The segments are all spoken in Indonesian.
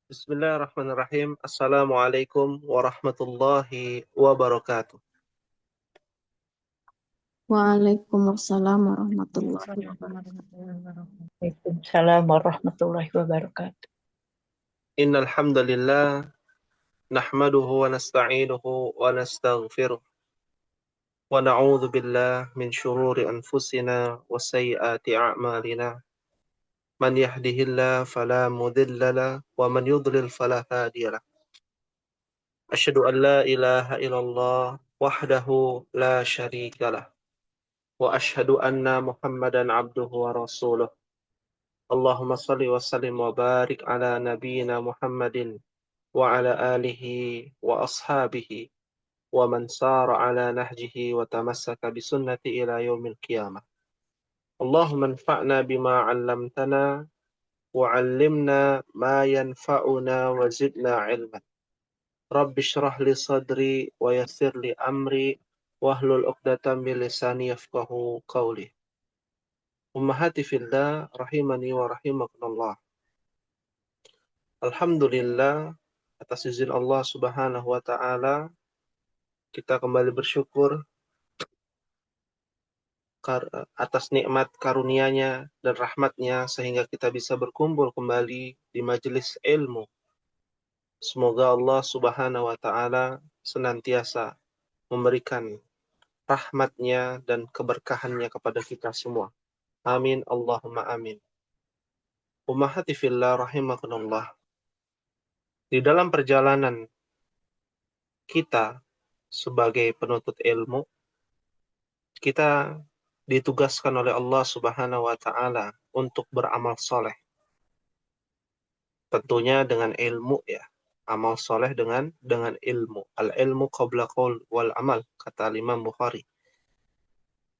Bismillahirrahmanirrahim. Assalamualaikum warahmatullahi wabarakatuh. Waalaikumsalam warahmatullahi wabarakatuh. Waalaikumsalam warahmatullahi wabarakatuh. Innal hamdalillah nahmaduhu wa nasta'inuhu wa nastaghfiruh wa na'udzu billah min shururi anfusina wa sayyiati a'malina. Man yahdihillahu fala mudilla lahu wa man yudlil fala hadiya lahu. Asyhadu an la ilaha illallah wahdahu la syarika lah wa asyhadu anna Muhammadan abduhu wa rasuluh. Allahumma salli wa sallim wa barik ala nabiyyina Muhammadin wa ala alihi wa ashabihi wa man sara ala nahjihi wa tamassaka bi sunnati ila yaumil qiyamah. Allahumma anfa'na bima 'allamtana wa 'allimna ma yanfa'una wa zidna 'ilman. Rabbi shrah li sadri wa yassir li amri wahlul 'uqdatam min lisani yafqahu qawli. Ummahati fillah rahimani wa rahimakumullah. Alhamdulillah, atas izin Allah Subhanahu wa taala kita kembali bersyukur atas nikmat karunia-Nya dan rahmat-Nya sehingga kita bisa berkumpul kembali di majelis ilmu. Semoga Allah Subhanahu wa taala senantiasa memberikan rahmat-Nya dan keberkahan-Nya kepada kita semua. Amin Allahumma amin. Ummahati fillah rahimakumullah. Di dalam perjalanan kita sebagai penuntut ilmu, kita ditugaskan oleh Allah Subhanahu wa taala untuk beramal soleh. Tentunya dengan ilmu ya. Amal soleh dengan ilmu. Al-ilmu qabla qaul wal amal, kata Imam Bukhari.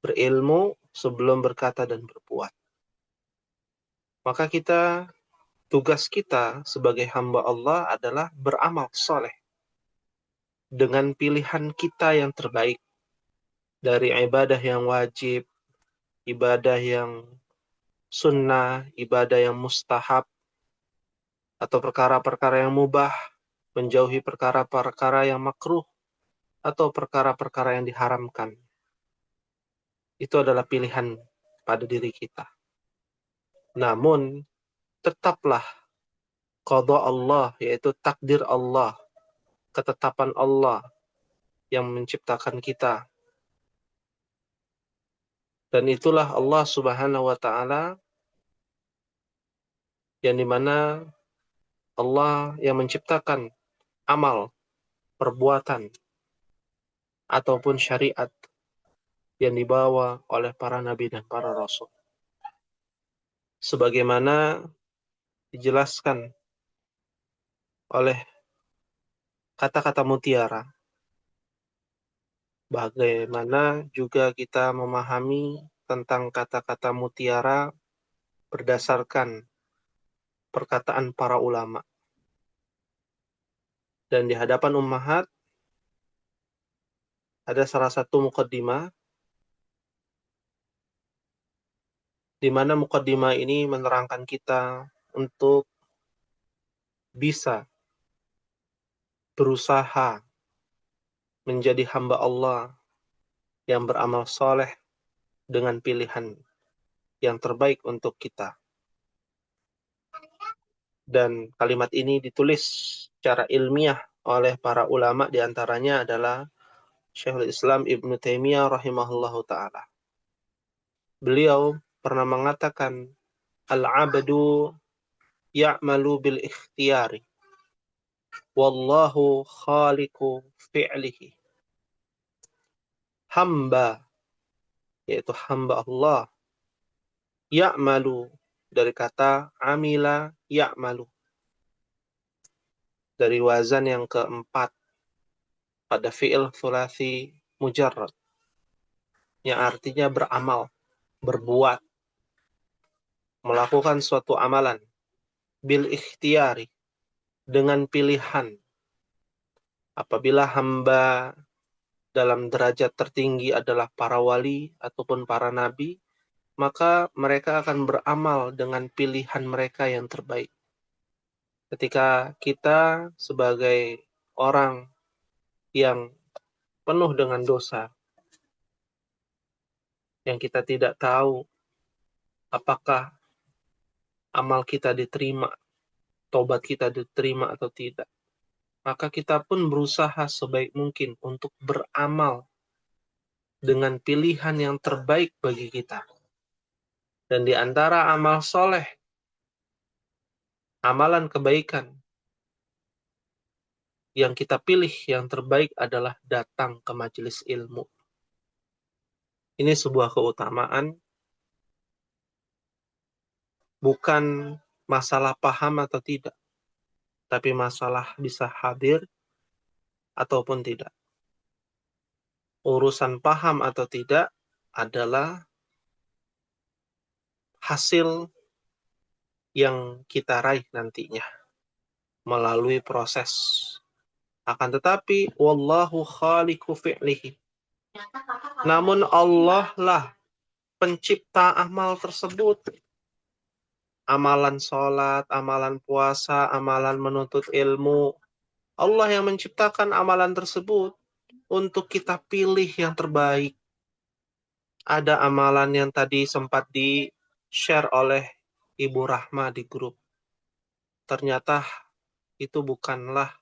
Berilmu sebelum berkata dan berbuat. Maka tugas kita sebagai hamba Allah adalah beramal soleh. Dengan pilihan kita yang terbaik. Dari ibadah yang wajib, ibadah yang sunnah, ibadah yang mustahab, atau perkara-perkara yang mubah, menjauhi perkara-perkara yang makruh, atau perkara-perkara yang diharamkan. Itu adalah pilihan pada diri kita. Namun, tetaplah qada Allah, yaitu takdir Allah, ketetapan Allah yang menciptakan kita. Dan itulah Allah Subhanahu wa taala yang dimana Allah yang menciptakan amal, perbuatan, ataupun syariat yang dibawa oleh para nabi dan para rasul. Sebagaimana dijelaskan oleh kata-kata mutiara, bagaimana juga kita memahami tentang kata-kata mutiara berdasarkan perkataan para ulama. Dan di hadapan ummahat ada salah satu muqaddimah di mana muqaddimah ini menerangkan kita untuk bisa berusaha menjadi hamba Allah yang beramal soleh dengan pilihan yang terbaik untuk kita. Dan kalimat ini ditulis secara ilmiah oleh para ulama, diantaranya adalah Syekhul Islam Ibnu Taimiyah rahimahullahu ta'ala. Beliau pernah mengatakan, Al-abdu ya'malu bil ikhtiyari, wallahu khaliqu fi'lihi. Hamba, yaitu hamba Allah, ya'malu, dari kata amila ya'malu, dari wazan yang keempat pada fi'il thulathi mujarrad, yang artinya beramal, berbuat, melakukan suatu amalan, bil ikhtiyari, dengan pilihan. Apabila hamba dalam derajat tertinggi adalah para wali ataupun para nabi, maka mereka akan beramal dengan pilihan mereka yang terbaik. Ketika kita sebagai orang yang penuh dengan dosa, yang kita tidak tahu apakah amal kita diterima, tobat kita diterima atau tidak, maka kita pun berusaha sebaik mungkin untuk beramal dengan pilihan yang terbaik bagi kita. Dan di antara amal soleh, amalan kebaikan, yang kita pilih yang terbaik adalah datang ke majelis ilmu. Ini sebuah keutamaan, bukan masalah paham atau tidak, tapi masalah bisa hadir ataupun tidak. Urusan paham atau tidak adalah hasil yang kita raih nantinya melalui proses. Akan tetapi, wallahu khaliqu fi'lihi. Namun Allah lah pencipta amal tersebut. Amalan sholat, amalan puasa, amalan menuntut ilmu. Allah yang menciptakan amalan tersebut untuk kita pilih yang terbaik. Ada amalan yang tadi sempat di-share oleh Ibu Rahma di grup. Ternyata itu bukanlah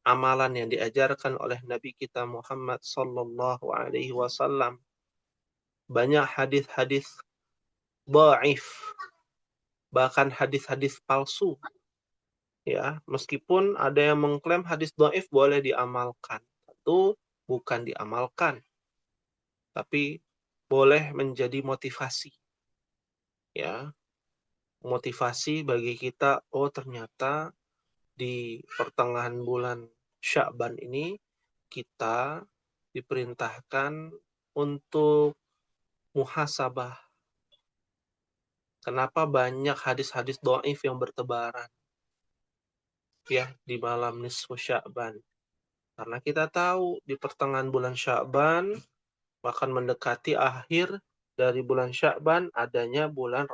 amalan yang diajarkan oleh Nabi kita Muhammad sallallahu alaihi wasallam. Banyak hadis-hadis dhaif, bahkan hadis-hadis palsu. Ya, meskipun ada yang mengklaim hadis dhaif boleh diamalkan. Itu bukan diamalkan, tapi boleh menjadi motivasi. Ya, motivasi bagi kita, oh ternyata di pertengahan bulan Sya'ban ini kita diperintahkan untuk muhasabah. Kenapa banyak hadis-hadis dhaif yang bertebaran ya di malam nisfu Sya'ban? Karena kita tahu di pertengahan bulan Sya'ban bahkan mendekati akhir dari bulan Sya'ban adanya bulan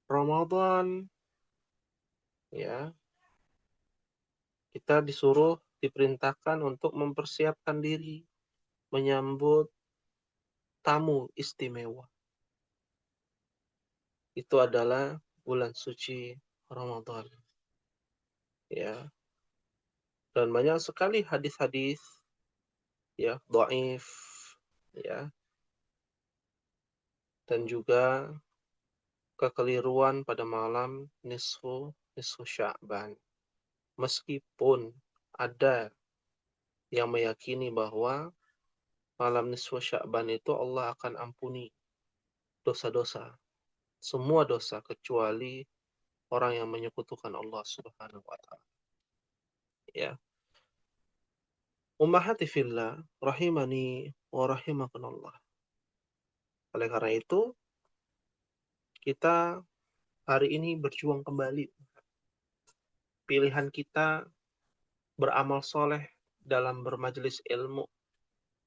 Ramadan. Ya, kita disuruh diperintahkan untuk mempersiapkan diri menyambut tamu istimewa. Itu adalah bulan suci Ramadan. Ya. Dan banyak sekali hadis-hadis ya dhaif ya. Dan juga kekeliruan pada malam nisfu Sya'ban. Meskipun ada yang meyakini bahwa malam nisfu Sya'ban itu Allah akan ampuni dosa-dosa, semua dosa kecuali orang yang menyekutukan Allah Subhanahu wa taala. Ya. Ummahati fillah rahimani wa rahimakumullah. Oleh karena itu, kita hari ini berjuang kembali. Pilihan kita beramal soleh dalam bermajelis ilmu,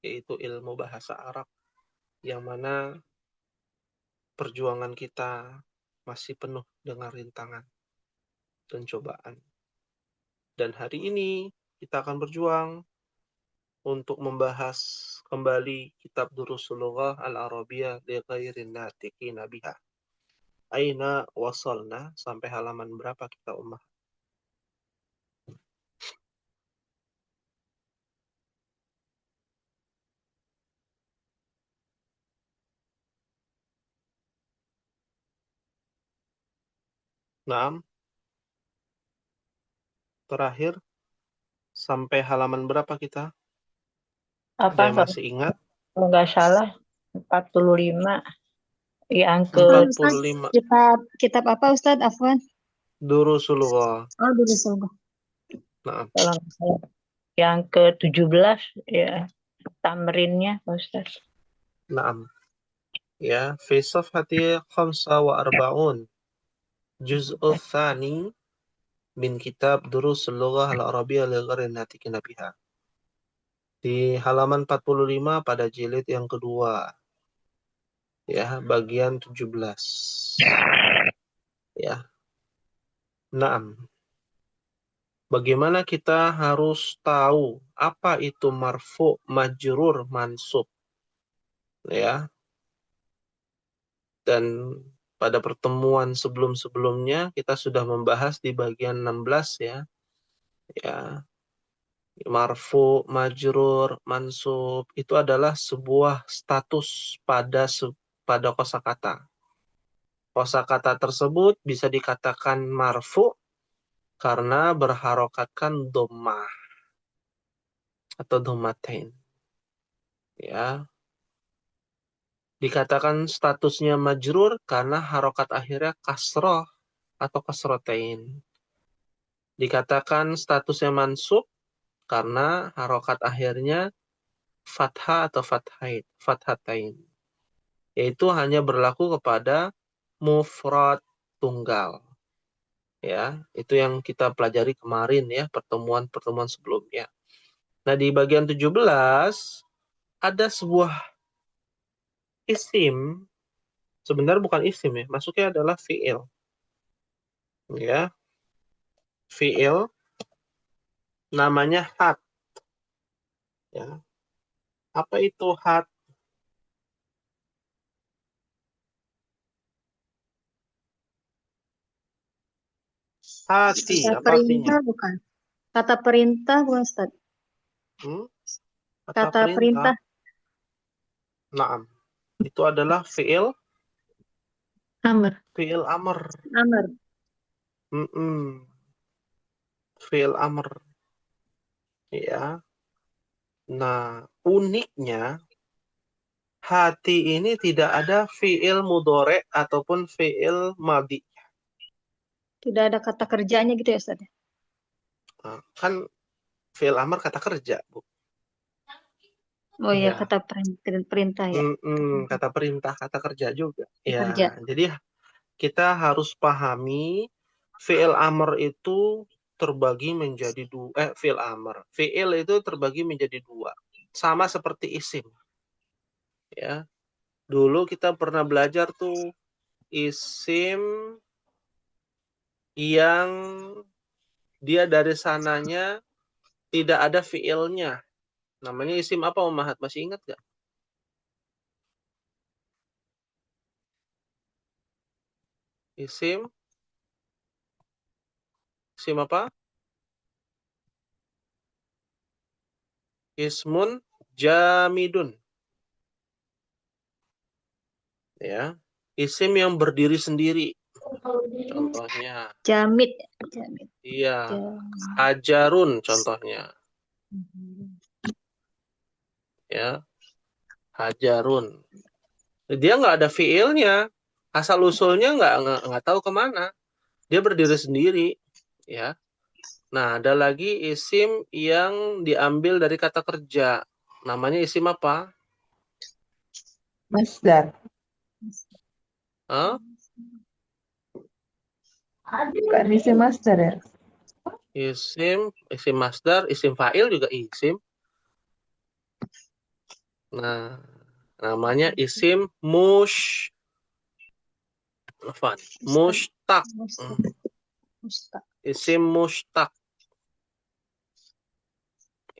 yaitu ilmu bahasa Arab, yang mana perjuangan kita masih penuh dengan rintangan dan cobaan. Dan hari ini kita akan berjuang untuk membahas kembali kitab Durusul Lughah Al-Arabiyyah li ghairin natiqina biha. Aina wasalna, sampai halaman berapa kita ummah? Naam. Terakhir sampai halaman berapa kita? Ada Apa yang masih ingat? kalau nggak salah 45 yang ke Afwan Ustaz, 45. kitab apa Ustaz? Afwan. Durusul Lughah. Oh, Durusul Lughah. Naam. kalau nggak salah yang ke 17 ya tamrinnya Pak Ustaz. Naam. Ya, fi safhati 45 juz'u tsani min kitab Durusul Lughah Al-Arabiyyah li ghairin natiqina biha. Di halaman 45 pada jilid yang kedua. Ya, bagian 17. Ya. Naam. Bagaimana kita harus tahu apa itu marfu, majrur, mansub, ya. Dan pada pertemuan sebelum-sebelumnya kita sudah membahas di bagian 16 ya. Ya, marfu, majrur, mansub itu adalah sebuah status pada kosakata. Kosakata tersebut bisa dikatakan marfu karena berharokatkan dhammah atau dhammatain. Ya, dikatakan statusnya majrur karena harokat akhirnya kasroh atau kasrotain. Dikatakan statusnya mansub karena harokat akhirnya fathah atau fathatain. Yaitu hanya berlaku kepada mufrad tunggal. Ya, itu yang kita pelajari kemarin ya, pertemuan-pertemuan sebelumnya. Nah, di bagian 17 ada sebuah isim, sebenarnya bukan isim ya, masuknya adalah fi'il. Ya, fi'il namanya hat. Ya. Apa itu hat? Hati, Kata apa artinya? perintah bukan? Kata perintah bukan, Ustaz? Hmm? Kata Kata perintah. perintah. Naam. Itu adalah fi'il Amr. amr. Amr. Mm-mm. Fi'il amr. Ya. Nah, uniknya hati ini tidak ada fi'il mudhari ataupun fi'il madhi. Tidak ada kata kerjanya gitu ya, Ustaz? Nah, kan fi'il amr kata kerja, Bu. Oh iya, Ya. kata perintah ya. Kata perintah, kata kerja juga. Ya, Kerja. jadi kita harus pahami fi'il amr itu terbagi menjadi dua. Fi'il amr. Fi'il itu terbagi menjadi dua. Sama seperti isim. Ya. Dulu kita pernah belajar tuh isim yang dia dari sananya tidak ada fi'ilnya. Namanya isim apa, Om Mahat? Masih ingat gak? Isim apa? Ismun jamidun. Ya. Isim yang berdiri sendiri. Contohnya. Jamid. Jamid. Iya. Jamid. Hajarun contohnya. Ya. Hajarun. Dia nggak ada fiilnya. Asal usulnya nggak tahu kemana. Dia berdiri sendiri. Ya. Nah, ada lagi isim yang diambil dari kata kerja. Namanya isim apa? Masdar. Hah? Bukan isim masdar ya? Isim masdar, isim fa'il juga isim. Nah, namanya isim mushtaq. Mustaq. Isim mushtaq.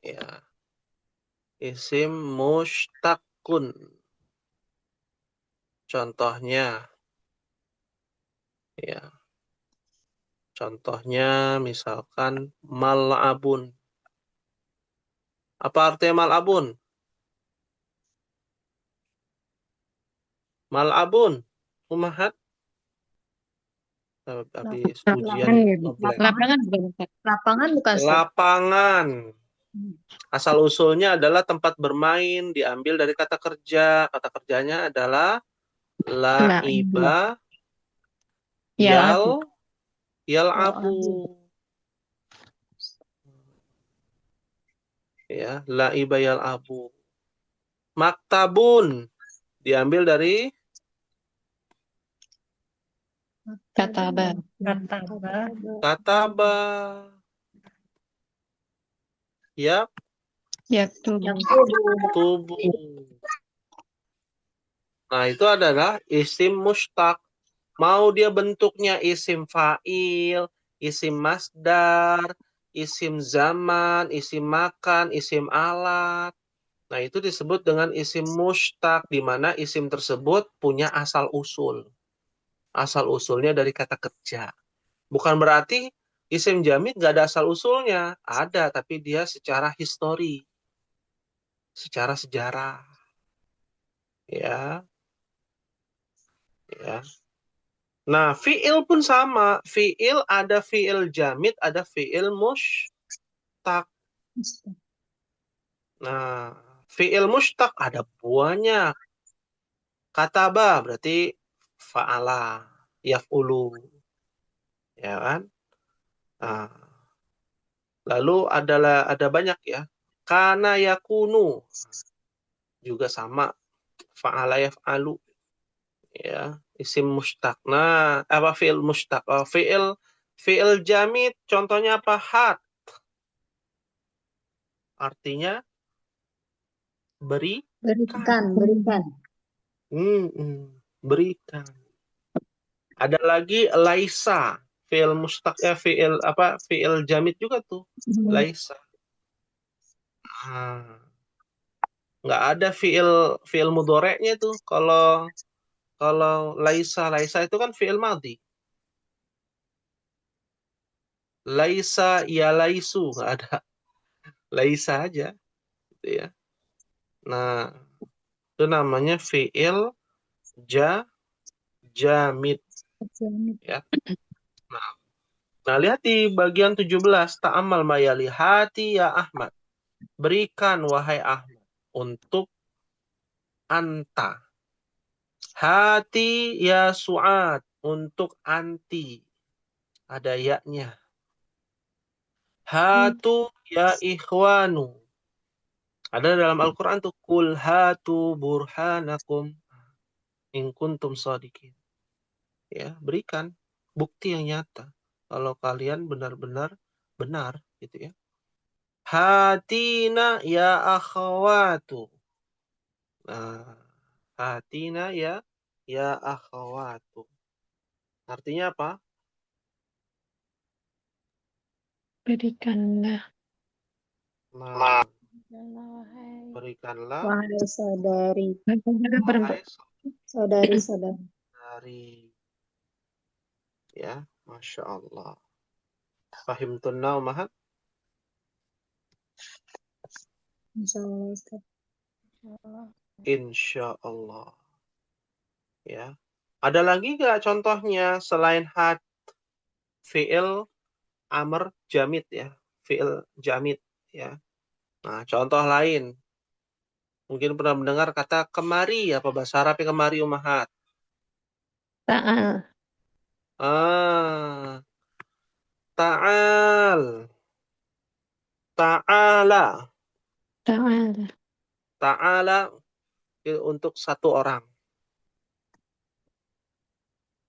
Ya. Isim mushtaqun. Contohnya, ya. Contohnya misalkan mal'abun. Apa artinya mal'abun? Mal'abun. Umahat. Habis ujian ngeblank. Lapangan bukan, Ustaz? Lapangan bukan, Ustaz? Lapangan. Asal usulnya adalah tempat bermain, diambil dari kata kerja. Kata kerjanya adalah la'iba yal'abu. Ya, la'iba yal'abu. Maktabun diambil dari Kataba. kataba. Ya, Yaktubu. tubuh. Nah, itu adalah isim mushtaq. Mau dia bentuknya isim fa'il, isim masdar, isim zaman, isim makan, isim alat. Nah, itu disebut dengan isim mushtaq, di mana isim tersebut punya asal usul. Asal usulnya dari kata kerja. Bukan berarti isim jamid nggak ada asal usulnya. Ada, tapi dia secara histori. Secara sejarah. Ya, ya. Nah, fi'il pun sama. Fi'il ada fi'il jamid, ada fi'il mushtaq. Nah, fi'il mushtaq ada banyak. Kataba berarti fa'ala, yaf'ulu. Ya kan? Nah, lalu ada banyak ya. Kana yakunu juga sama. Fa'ala yaf'alu. Ya, isim mushtaq. Nah, apa fi'il mushtaq? Oh, fi'il jamid contohnya apa? Hat. Artinya berikan. Berikan. Berikan. Ada lagi laisa. Fi'il mushtaq ya, fi'il apa? Fi'il jamid juga tuh. Laisa. Ah, nggak ada fi'il mudhoreknya tuh. Kalau laisa itu kan fi'il madhi. Laisa ya laisu, nggak ada. Laisa aja gitu ya. Nah, itu namanya fi'il jamid ya. Nah, lihat di bagian 17, ta'amal mayali hati ya Ahmad. Berikan wahai Ahmad untuk anta. Hati ya Su'ad untuk anti. Ada yaknya. Hatu ya ikhwanu. Ada dalam Al-Quran tuh. Kul hatu burhanakum in kuntum shadiqin. Ya, berikan bukti yang nyata. Kalau kalian benar-benar benar gitu ya. Hatina ya akhawatu. Nah, hatina ya akhawatu. Artinya apa? Berikanlah. Nah, berikanlah Wahai saudari, wahai saudari-saudari. saudari. Ya, Masya Allah. Fahimtun naumahat? Insyaallah Ustaz. Insya Allah. Ya. Ada lagi nggak contohnya selain had? Fi'il amr jamid ya. Fi'il jamid ya. Nah, contoh lain. Mungkin pernah mendengar kata kemari, apa bahasa Arabnya kemari umahat. Ta'al. Ta'al. Ta'ala. Ta'al. Ta'ala itu untuk satu orang.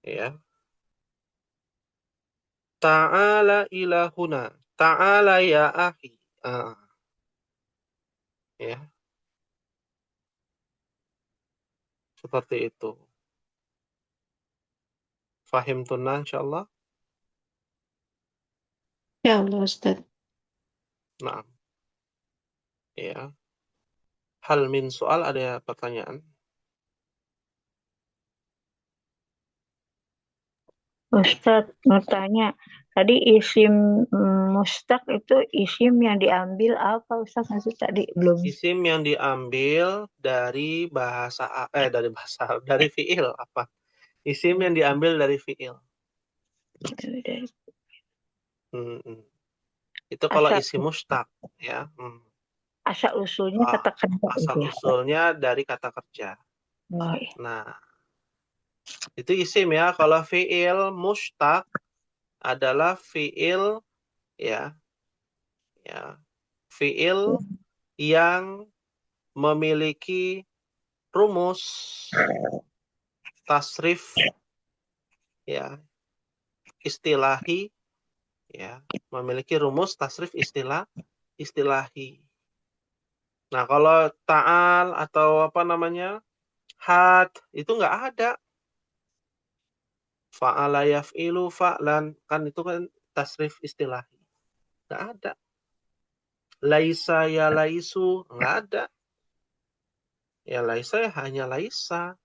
Ya. Ta'ala ilahuna. Ta'ala ya akhi. Ya, seperti itu. Fahim tunna insyaallah. Ya Allah Ustaz. Nah, ya. Hal min soal ada pertanyaan? Ustadz mau tanya, tadi isim mustaq itu isim yang diambil apa Ustadz? Maksud tadi belum. Isim yang diambil dari dari fiil apa? Isim yang diambil dari fiil. Itu kalau isim mustaq ya. Asal usulnya kata kerja Asal itu. usulnya dari kata kerja. Oh, iya. Nah, itu isim ya. Kalau fiil mustaq adalah fiil ya. Fiil yang memiliki rumus tasrif ya istilahi ya, memiliki rumus tasrif istilahi. Nah, kalau ta'al atau apa namanya had itu nggak ada. Fa'ala yaf'ilu fa'lan, kan itu kan tasrif istilahi. Nggak ada. Laisa ya laisu, nggak ada. Ya laisa ya hanya laisa.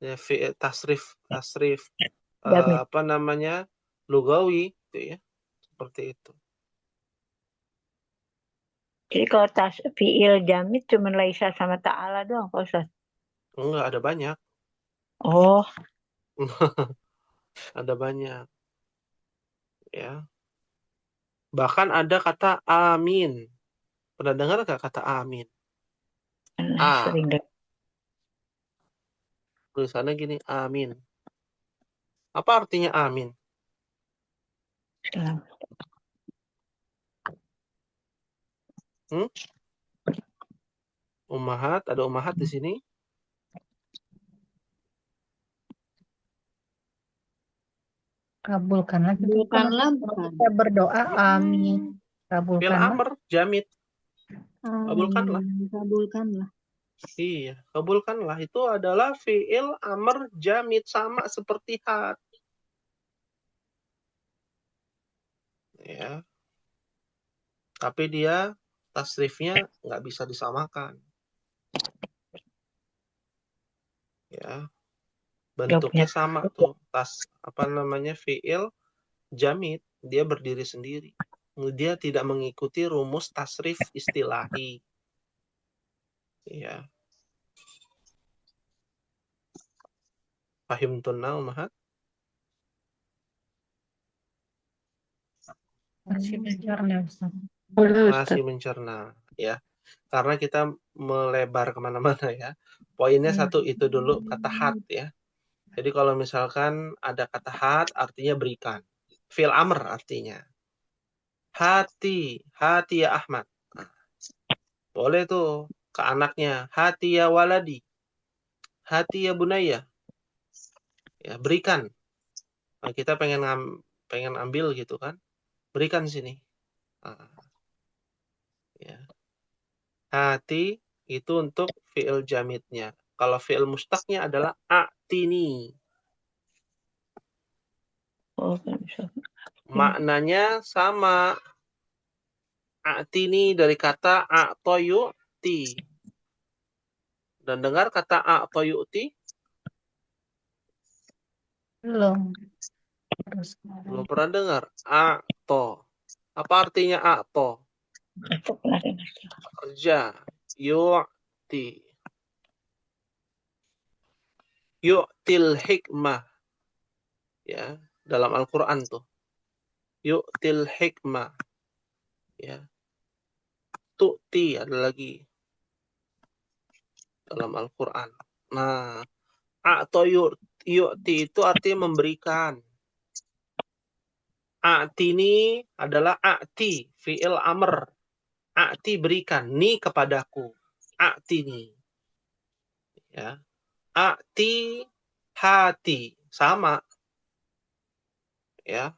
Ya, tasrif Jamit. apa namanya, lugawi, gitu ya. Seperti itu. Jadi kalau fiil jamit cuma Laisa sama ta'ala doang Pak Ustaz. Enggak, ada banyak. Oh, Ada banyak. Ya. Bahkan ada kata amin. Pernah dengar nggak kata amin? A. sering deh. Tulisannya gini, amin. Apa artinya amin? Dalam. Ummahat, ada ummahat di sini. Kabulkanlah gitu. Kabulkanlah Kalau bukan. kita berdoa, amin. Fil Kabulkanlah. amr, jamit. Kabulkanlah. Kabulkanlah. Iya, kabulkanlah. Itu adalah fi'il amr jamit. Sama seperti hat. Ya. Tapi dia tasrifnya nggak bisa disamakan. Ya. Bentuknya sama tuh. Apa namanya, fi'il jamit. Dia berdiri sendiri. Dia tidak mengikuti rumus tasrif istilahi. Ya. Fahim tunna ummahat? Masih mencerna, Ustaz. Boleh Masih Ustaz. mencerna. Ya. Karena kita melebar kemana-mana ya. Poinnya satu itu dulu, kata hat ya. Jadi kalau misalkan ada kata hat, artinya berikan. Fil amr artinya. Hati ya Ahmad. Nah, boleh tuh ke anaknya. Hati ya waladi. Hati ya bunaya. Ya, berikan. Nah, kita pengen ambil gitu kan. Berikan sini. Nah, ya. Hati itu untuk fi'il jamitnya. Kalau fi'il mustaqnya adalah a'tini. Oh, kan bisa. Maknanya sama. A'tini dari kata a'toyu'ti. Dan dengar kata a'toyu'ti? Belum. Belum pernah dengar. A'to. Apa artinya a'to? Itu pernah dengar. Kerja. Yu'ti. Yu'til hikmah. Ya, dalam Al-Quran tuh. Yu'til hikmah. Ya. Tu'ti ada lagi dalam Al-Quran. Nah, a'to yu'ti itu artinya memberikan. A'tini adalah a'ti, fi'il amr. A'ti berikan, ni kepadaku. A'tini. Ya. A'ti hati, sama. Ya.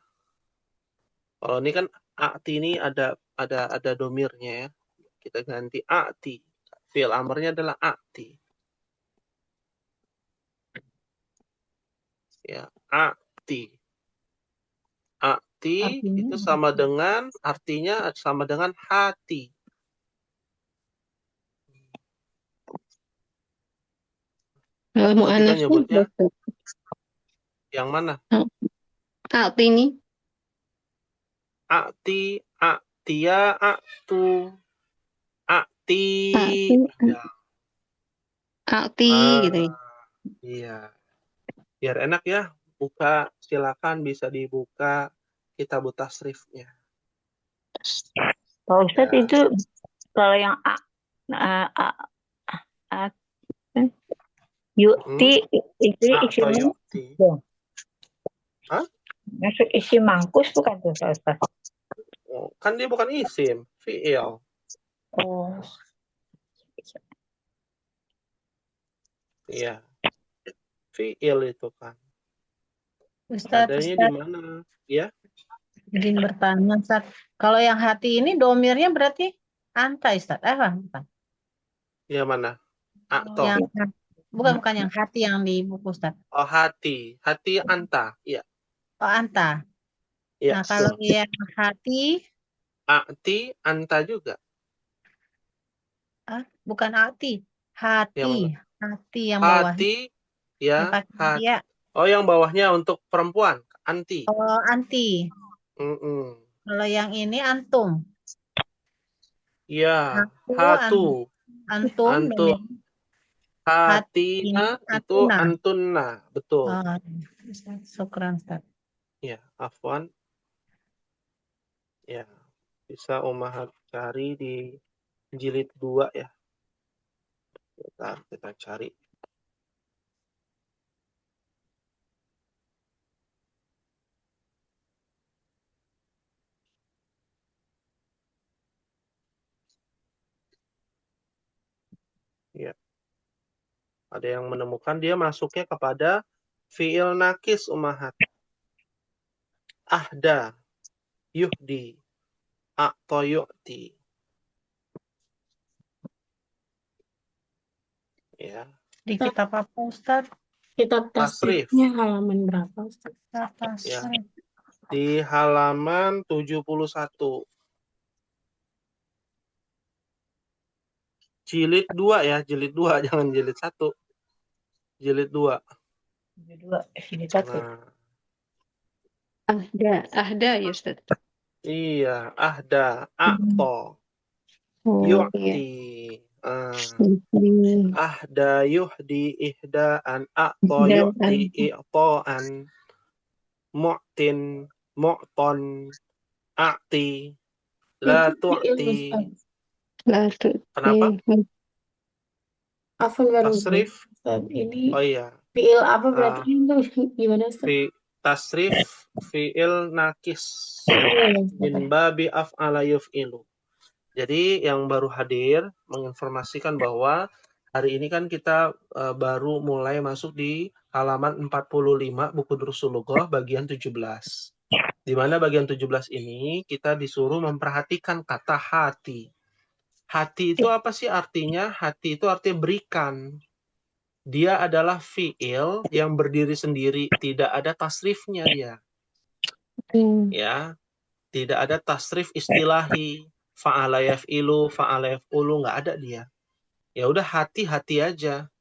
Kalau ini kan a'tini ada domirnya ya. Kita ganti a'ti. Fi'il amrnya adalah a'ti. Ya, a'ti. A'ti Artinya itu sama dengan, artinya sama dengan hati. Kalau Atau kita mu'anasnya nyebutnya Ustaz. yang mana? A'tini. A'ti, a'tiya, a'tu. A'ti. Ya. A'ti gitu ya. Iya. Biar enak ya. Buka, silakan bisa dibuka kitab tasrifnya. Pak Ustadz Ya. itu kalau yang yu'ti itu isi Atau mana? yu'ti. Hah? Masuk isi mangkus bukan tuh Pak Ustadz? Oh, kan dia bukan isim, fi'il. Oh. Iya. Fi'il itu kan. Ustaz, Adanya di mana? Ya. izin bertanya, Ustaz. Kalau yang hati ini domirnya berarti anta, Ustaz. Bukan. Ya mana? Atau. Yang bukan yang hati yang di buku, Ustaz. Oh, hati. Hati anta. Iya. Oh, anta. Iya. Nah, kalau yang hati A'ti, anta juga. Bukan hati. Hati. Yang Hati yang bawah. hati, Yang ya. pakai ya. Oh, yang bawahnya untuk perempuan. Anti. Oh, anti. Mm-mm. Kalau yang ini antum. Ya. Aku, Hatu. antum, Antum. domir. Hatina itu Atuna. antunna. Betul. Oh, syukran, Ustaz. Ya, afwan. Ya. Bisa Ummahat cari di jilid 2 ya. Bentar, kita cari. Ya. Ada yang menemukan dia masuknya kepada fi'il nakis Ummahat. Ahda, yuhdi, a'ta yu'ti. Ya. Di kitab apa, Ustaz? Kitab Tasrif. tasrifnya halaman berapa, Ustaz? Ya. Di halaman 71. Jilid 2 ya, jilid 2, jangan jilid 1. Jilid 2. Jilid 1. Nah, Ahda ya Ustaz. iya, ahda, a'ta, Oh iya. yu'ti. Hmm. Ahda yuhdi ihdaan, a'ta Dan yu'ti i'ta'an, mu'tin, mu'ton, a'ti, la Itu fi'il, tu'ti. Ustaz. lalu Kenapa? Afwan baru Tasrif. Ustaz. Ini Oh iya. fi'il apa berarti itu gimana, Ustaz? Tasrif fi'il nakis. Iya, Ustaz. Min babi af'ala yuf'ilu. Jadi yang baru hadir menginformasikan bahwa hari ini kan kita baru mulai masuk di halaman 45 buku Durusul Lughah bagian 17. Di mana bagian 17 ini kita disuruh memperhatikan kata hati. Hati itu apa sih artinya? Hati itu artinya berikan. Dia adalah fi'il yang berdiri sendiri, tidak ada tasrifnya dia. Ya, tidak ada tasrif istilahi. Fa'ala yaf'ilu, fa'ala yaf'ulu, nggak ada dia. Ya udah hati-hati aja.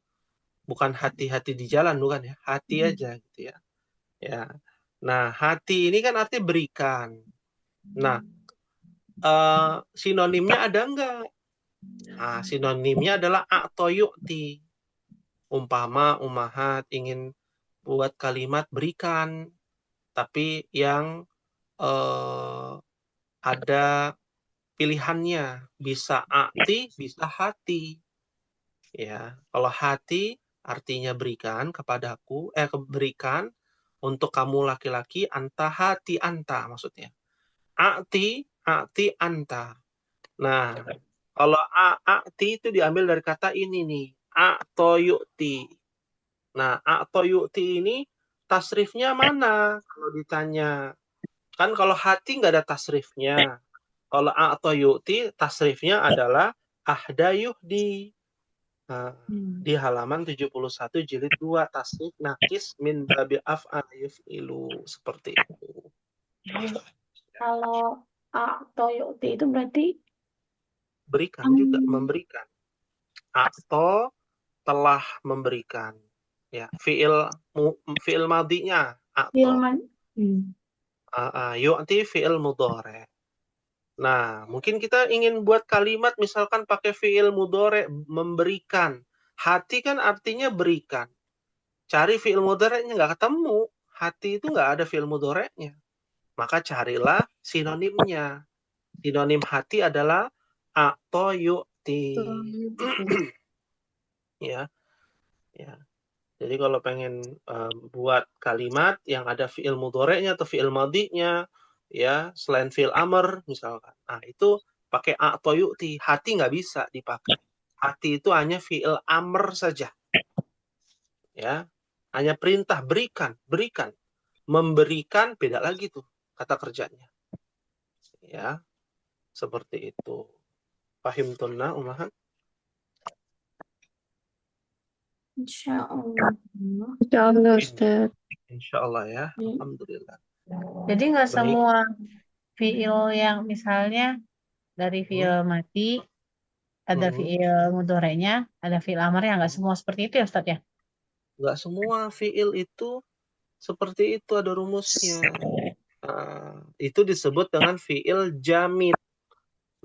Bukan hati-hati di jalan, bukan ya. Hati aja gitu ya. Ya. Nah, hati ini kan artinya berikan. Nah, sinonimnya ada enggak? Nah, sinonimnya adalah a'ta yu'ti. Umpama, ummahat ingin buat kalimat berikan, tapi yang ada pilihannya, bisa a'ti, bisa hati. Ya, kalau hati artinya berikan kepadaku, berikan untuk kamu laki-laki, anta hati anta maksudnya. A'ti anta. Nah, kalau a'ti itu diambil dari kata ini nih, a'to yu'ti. Nah, a'to yu'ti ini tasrifnya mana? Kalau ditanya. Kan kalau hati nggak ada tasrifnya. Kalau a'ta yu'ti tasrifnya adalah ahda yuhdi. Nah, di halaman 71 jilid 2 tasrif nakis min babi af'al yuf'ilu seperti itu. Kalau atau yu'ti itu berarti Berikan juga, memberikan. Atau telah memberikan. Ya, fi'il madinya atau. filman. Yu'ti fi'il mudhari'. Nah, mungkin kita ingin buat kalimat misalkan pakai fi'il mudhari' memberikan. Hati kan artinya berikan. Cari fi'il mudhari'nya nggak ketemu. Hati itu nggak ada fi'il mudhari'nya. Maka carilah sinonimnya. Sinonim hati adalah a'ta yu'ti. Ya. Jadi kalau pengen buat kalimat yang ada fi'il mudhari'nya atau fi'il madhi'nya, ya, selain fi'il amr misalkan. Nah, itu pakai a'ta yu'ti. Hati nggak bisa dipakai. Hati itu hanya fi'il amr saja. Ya. Hanya perintah berikan. Memberikan beda lagi tuh kata kerjanya. Ya. Seperti itu. Fahim tunna umahan? Insyaallah. Insyaallah Ustaz. Insyaallah ya. Alhamdulillah. Jadi nggak Baik. semua fiil yang misalnya dari Hmm. fiil mati, ada Hmm. fiil mudhari'nya, ada fiil amarnya, nggak semua seperti itu ya Ustadz ya? Nggak semua fiil itu seperti itu, ada rumusnya. Itu disebut dengan fiil jamid.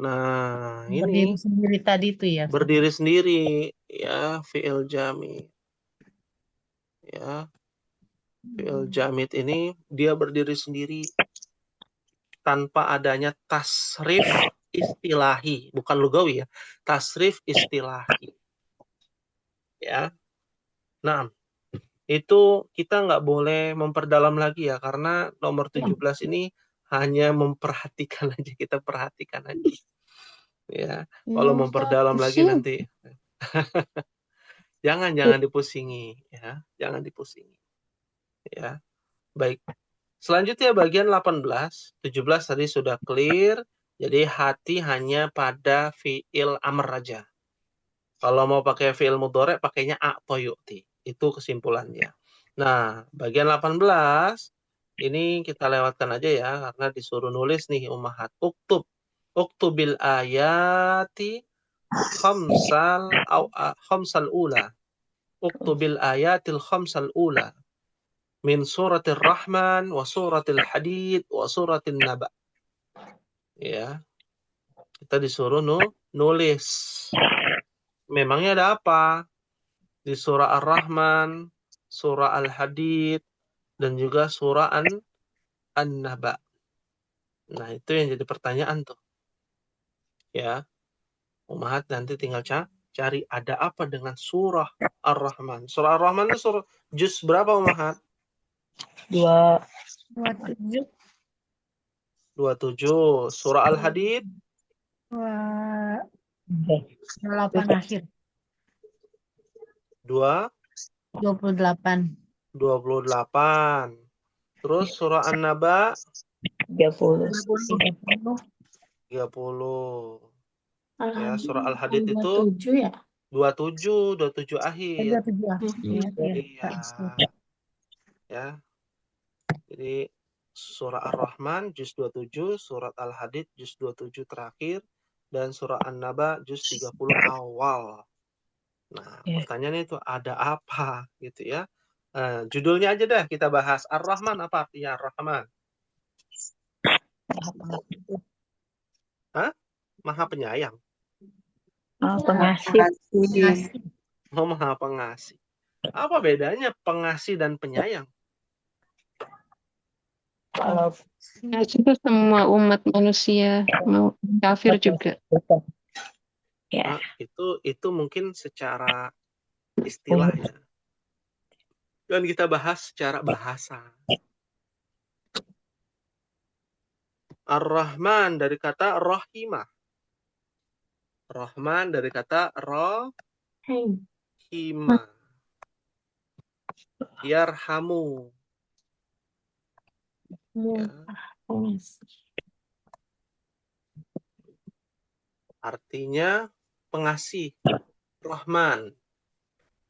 Nah, Berdiri ini sendiri tadi itu ya Ustadz. berdiri sendiri, ya, fiil jamid. Ya, fiil jamid ini dia berdiri sendiri tanpa adanya tasrif istilahi, bukan lugawi ya, tasrif istilahi. Ya, nah itu kita nggak boleh memperdalam lagi ya, karena nomor 17 ini hanya memperhatikan aja, kita perhatikan aja. Ya, kalau memperdalam lagi nanti jangan dipusingi ya, jangan dipusingi. Ya, baik. Selanjutnya bagian 18, 17 tadi sudah clear. Jadi hati hanya pada fiil amr aja. Kalau mau pakai fiil mudhari' pakainya a'ta yu'ti. Itu kesimpulannya. Nah, bagian 18 ini kita lewatkan aja ya, karena disuruh nulis nih ummahat. Uktubil ayati khamsal ula. Uktubil ayatil khamsal ula. Min suratil Rahman wa suratil Hadid wa suratil Naba. Ya, kita disuruh nulis. Memangnya ada apa? Di surah Ar-Rahman, surah Al-Hadid, dan juga surah An-Naba. Nah, itu yang jadi pertanyaan tuh. Ya, ummahat nanti tinggal cari ada apa dengan surah Ar-Rahman. Surah Ar-Rahman itu surah juz berapa ummahat? 27. 27. Surah Al-Hadid 28 akhir. 28. 28. Terus surah An-Naba 30. 30. Ya, Alhamdulillah. surah Al-Hadid itu 27 ya? 27 akhir. 27 akhir. Iya. Ya. Jadi surah Ar-Rahman juz 27, surat Al-Hadid juz 27 terakhir, dan surah An-Naba juz 30 awal. Nah, pertanyaannya itu ada apa gitu ya. Judulnya aja dah kita bahas. Ar-Rahman apa artinya Ar-Rahman? Hah? Maha penyayang. Pengasih. Oh, Maha pengasih. Apa bedanya pengasih dan penyayang? Kalau Itu semua umat manusia, mau kafir juga. ya, Itu mungkin secara istilah ya. Dan kita bahas secara bahasa. Ar-Rahman dari kata rahimah. Rahman dari kata rahimah. Yarhamu. Ya. Artinya pengasih. Rahman.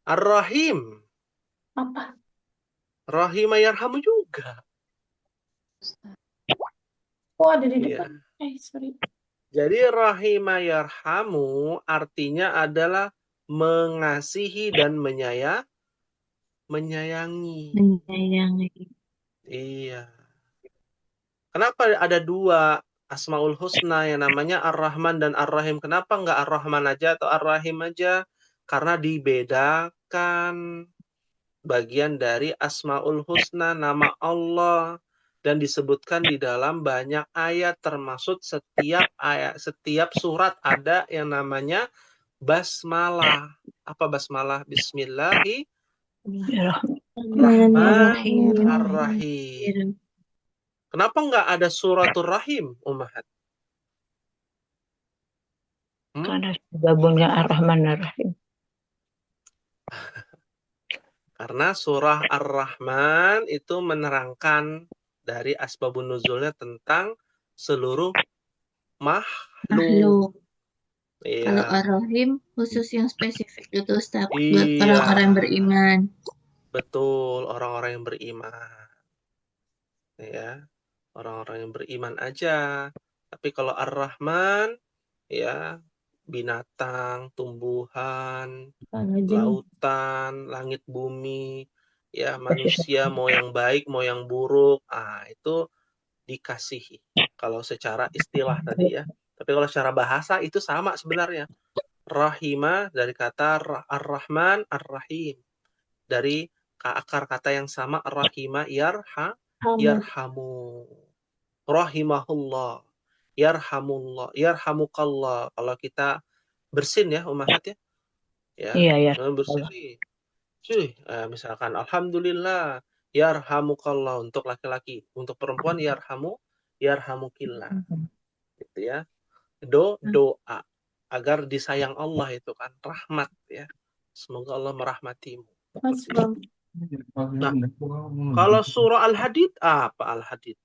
Ar-Rahim. Apa? Rahimah yarhamu juga. Oh, ada di Iya. depan. Sorry. Jadi rahimah yarhamu artinya adalah mengasihi dan menyayangi. Iya. Kenapa ada dua Asmaul Husna yang namanya Ar-Rahman dan Ar-Rahim? Kenapa nggak Ar-Rahman aja atau Ar-Rahim aja? Karena dibedakan bagian dari Asmaul Husna, nama Allah, dan disebutkan di dalam banyak ayat, termasuk setiap surat ada yang namanya basmalah. Apa basmalah? Bismillahirrahmanirrahim. Kenapa nggak ada suratul Rahim, ummahat? karena gabungnya Ar-Rahman Ar-Rahim. Karena surah Ar-Rahman itu menerangkan dari asbabun nuzulnya tentang seluruh makhluk. Iya. Kalau Ar-Rahim khusus yang spesifik itu Ustaz, buat Iya. orang-orang yang beriman. Betul, orang-orang yang beriman. Ya. orang-orang yang beriman aja. Tapi kalau Ar-Rahman, ya binatang, tumbuhan, lautan, langit bumi, ya manusia mau yang baik, mau yang buruk, itu dikasihi. Kalau secara istilah tadi ya. Tapi kalau secara bahasa itu sama sebenarnya. Rahimah dari kata Ar-Rahman, Ar-Rahim. Dari akar kata yang sama, Ar-Rahimah, yarhamu. Rahimahullah. Yarhamullah. Yarhamukallah. Kalau kita bersin ya, Ummahat ya. Iya, Bersin nih. Misalkan Alhamdulillah. Yarhamukallah untuk laki-laki. Untuk perempuan, yarhamukillah. Gitu ya. Doa. Agar disayang Allah itu kan. Rahmat ya. Semoga Allah merahmatimu. Nah, kalau surah Al-Hadid, apa Al-Hadid?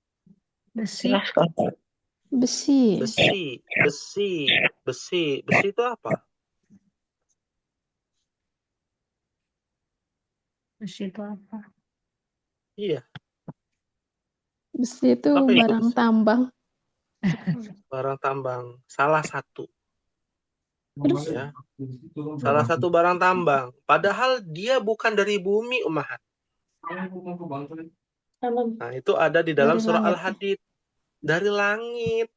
Besi. Besi. Besi itu apa? Besi itu apa? Iya. Besi itu Apa itu barang besi? tambang. Barang tambang. Salah satu. Terus? Ya. Salah satu barang tambang. Padahal dia bukan dari bumi, Ummahat. Nah, itu ada di dalam Dari surah langit. Al-Hadid. Dari langit.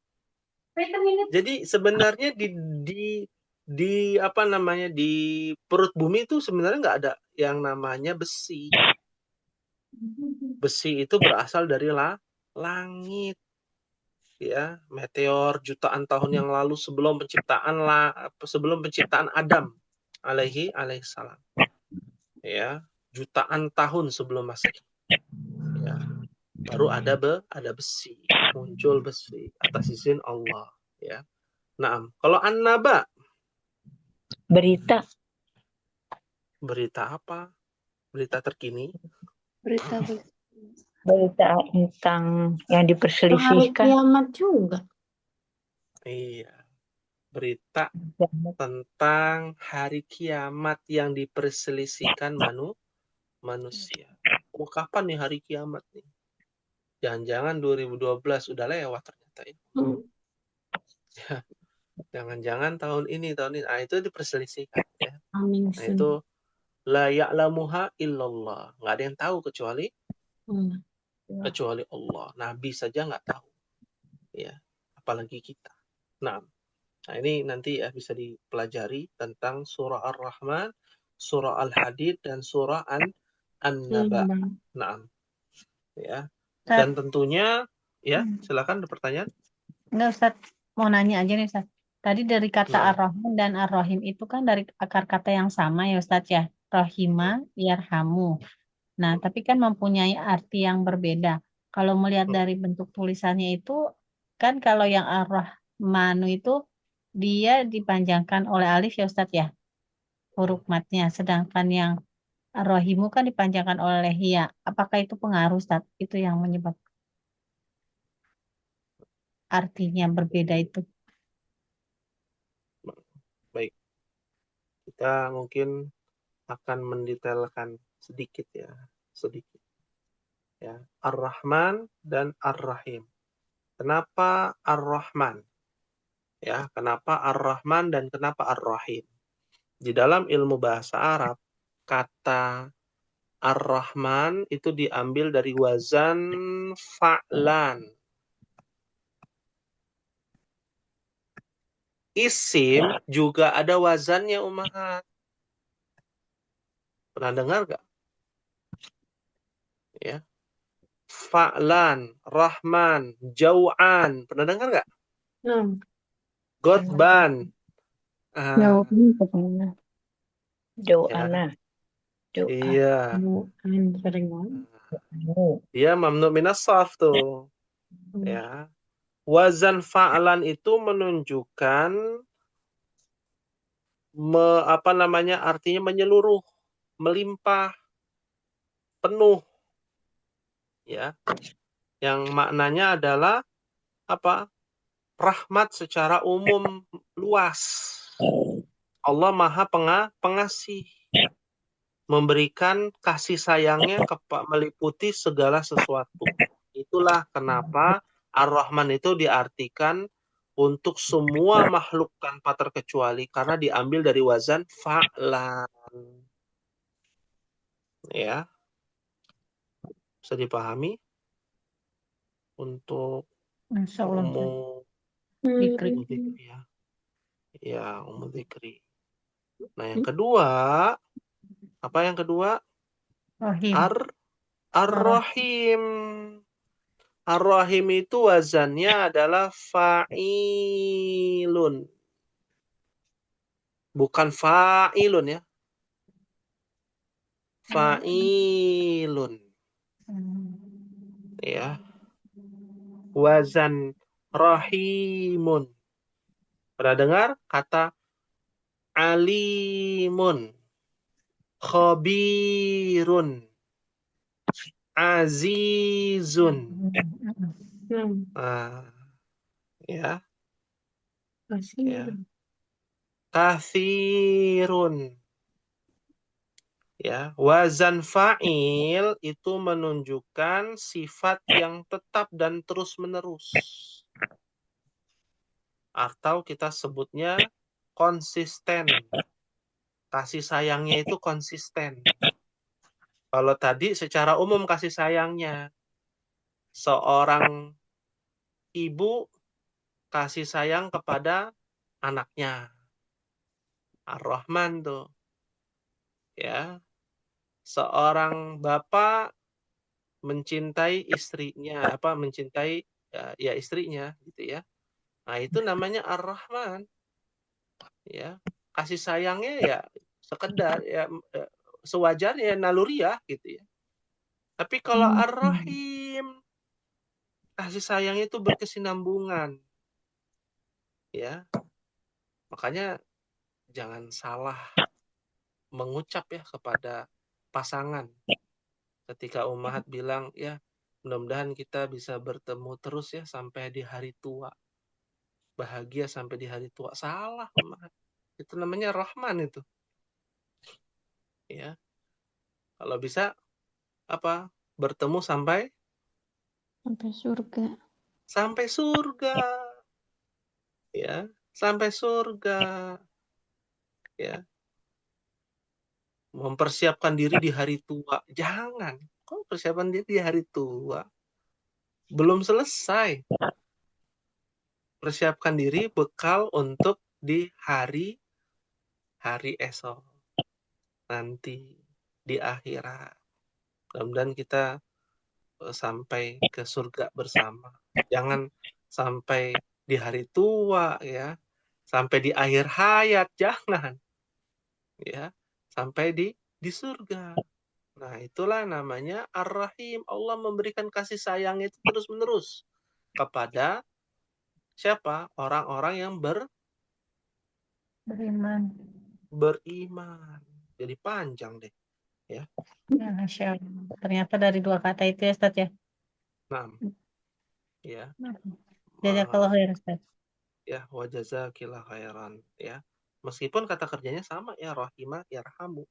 Jadi sebenarnya di apa namanya, di perut bumi itu sebenarnya nggak ada yang namanya besi. Besi itu berasal dari langit. Ya, meteor jutaan tahun yang lalu sebelum penciptaan Adam alaihissalam. Ya, jutaan tahun sebelum Masehi. Ya. Baru ada besi, muncul besi atas izin Allah, ya. Nah, kalau an-naba, Berita. berita apa? Berita terkini. Berita Tentang yang Hari diperselisihkan. kiamat juga. Iya. Berita tentang hari kiamat yang diperselisihkan manusia. Kapan nih hari kiamat nih? Jangan-jangan 2012 udah lewat ternyata ya. Jangan-jangan tahun ini. Itu diperselisihkan ya. Amin. Nah, itu la ya'lamuha illallah. Nggak ada yang tahu kecuali Allah. Nabi saja nggak tahu. Ya, apalagi kita. Nah, ini nanti ya bisa dipelajari tentang surah Ar-Rahman, surah Al-Hadid, dan surah An-Naba. Nah, ya. Dan tentunya, ya, silakan ada pertanyaan. Enggak, Ustaz. Mau nanya aja nih, Ustaz. Tadi dari kata Ar-Rahman dan Ar-Rahim itu kan dari akar kata yang sama ya, Ustaz ya. Rahima, yarhamu. Nah, tapi kan mempunyai arti yang berbeda. Kalau melihat dari bentuk tulisannya itu, kan kalau yang Ar-Rahmanu itu dia dipanjangkan oleh alif ya, Ustaz ya. Huruf matnya. Sedangkan yang Ar-Rahimu kan dipanjangkan oleh ya. Apakah itu pengaruh, Ustaz? Itu yang menyebabkan artinya berbeda itu. Baik. Kita mungkin akan mendetailkan sedikit ya. Sedikit. Ya. Ar-Rahman dan Ar-Rahim. Kenapa Ar-Rahman? Ya, kenapa Ar-Rahman dan kenapa Ar-Rahim? Di dalam ilmu bahasa Arab, kata Ar-Rahman itu diambil dari wazan fa'lan. Isim juga ada wazannya, Ummahat. Pernah dengar gak? Ya. Fa'lan, Rahman, Jau'an. Pernah dengar gak? Godban. Doana. Iya. Dia mamnu minas sarf tuh. Ya. Wazan fa'lan itu menunjukkan artinya menyeluruh, melimpah, penuh. Ya. Yang maknanya adalah apa? Rahmat secara umum luas. Allah Maha Pengasih. Memberikan kasih sayangnya meliputi segala sesuatu. itulah kenapa Ar-Rahman itu diartikan untuk semua makhluk tanpa terkecuali karena diambil dari wazan fa'lan. Ya, bisa dipahami untuk Masya Allah. Ustaz. umum Dikri. dzikri ya. Ya, umum dzikri. Nah, yang kedua, apa yang kedua? Rohim. Ar-Rahim. Ar-Rahim itu wazannya adalah fa'ilun. Bukan fa'ilun ya. Fa'ilun. Ya. Wazan rahimun. Pernah dengar kata alimun, khabirun, azizun. Nah, ya, ya. Kathirun. Ya, wazan fa'il itu menunjukkan sifat yang tetap dan terus-menerus. Atau kita sebutnya konsisten. Kasih sayangnya itu konsisten. Kalau tadi secara umum kasih sayangnya, seorang ibu kasih sayang kepada anaknya. Ar-Rahman tuh. Ya. Seorang bapak mencintai istrinya, mencintai ya istrinya gitu ya. Nah, itu namanya Ar-Rahman. Ya. Kasih sayangnya ya sekedar ya sewajarnya naluriah gitu ya. Tapi kalau Ar-Rahim kasih sayangnya itu berkesinambungan. Ya. Makanya jangan salah mengucap ya kepada pasangan. Ketika Ummahat bilang, ya mudah-mudahan kita bisa bertemu terus ya sampai di hari tua. Bahagia sampai di hari tua. Salah Ummahat. Itu namanya Rahman itu. Ya. Kalau bisa bertemu sampai surga. Sampai surga. Ya, sampai surga. Ya. Mempersiapkan diri di hari tua. Jangan. Kok persiapan diri di hari tua? Belum selesai. Persiapkan diri bekal untuk di hari esok. Nanti di akhirat. Mudah-mudahan kita sampai ke surga bersama. Jangan sampai di hari tua ya. Sampai di akhir hayat, jangan. Ya, sampai di surga. Nah, itulah namanya Ar-Rahim. Allah memberikan kasih sayang itu terus-menerus kepada siapa? Orang-orang yang beriman. Jadi panjang deh. Ya. Ya, Masya Allah. Ternyata dari dua kata itu ya, Ustaz ya. Nah, ya. Jazakallahu khair, Ustaz. Ya, wa jazakillah khairan. Ya. Meskipun kata kerjanya sama ya, rahimah, yarhamu.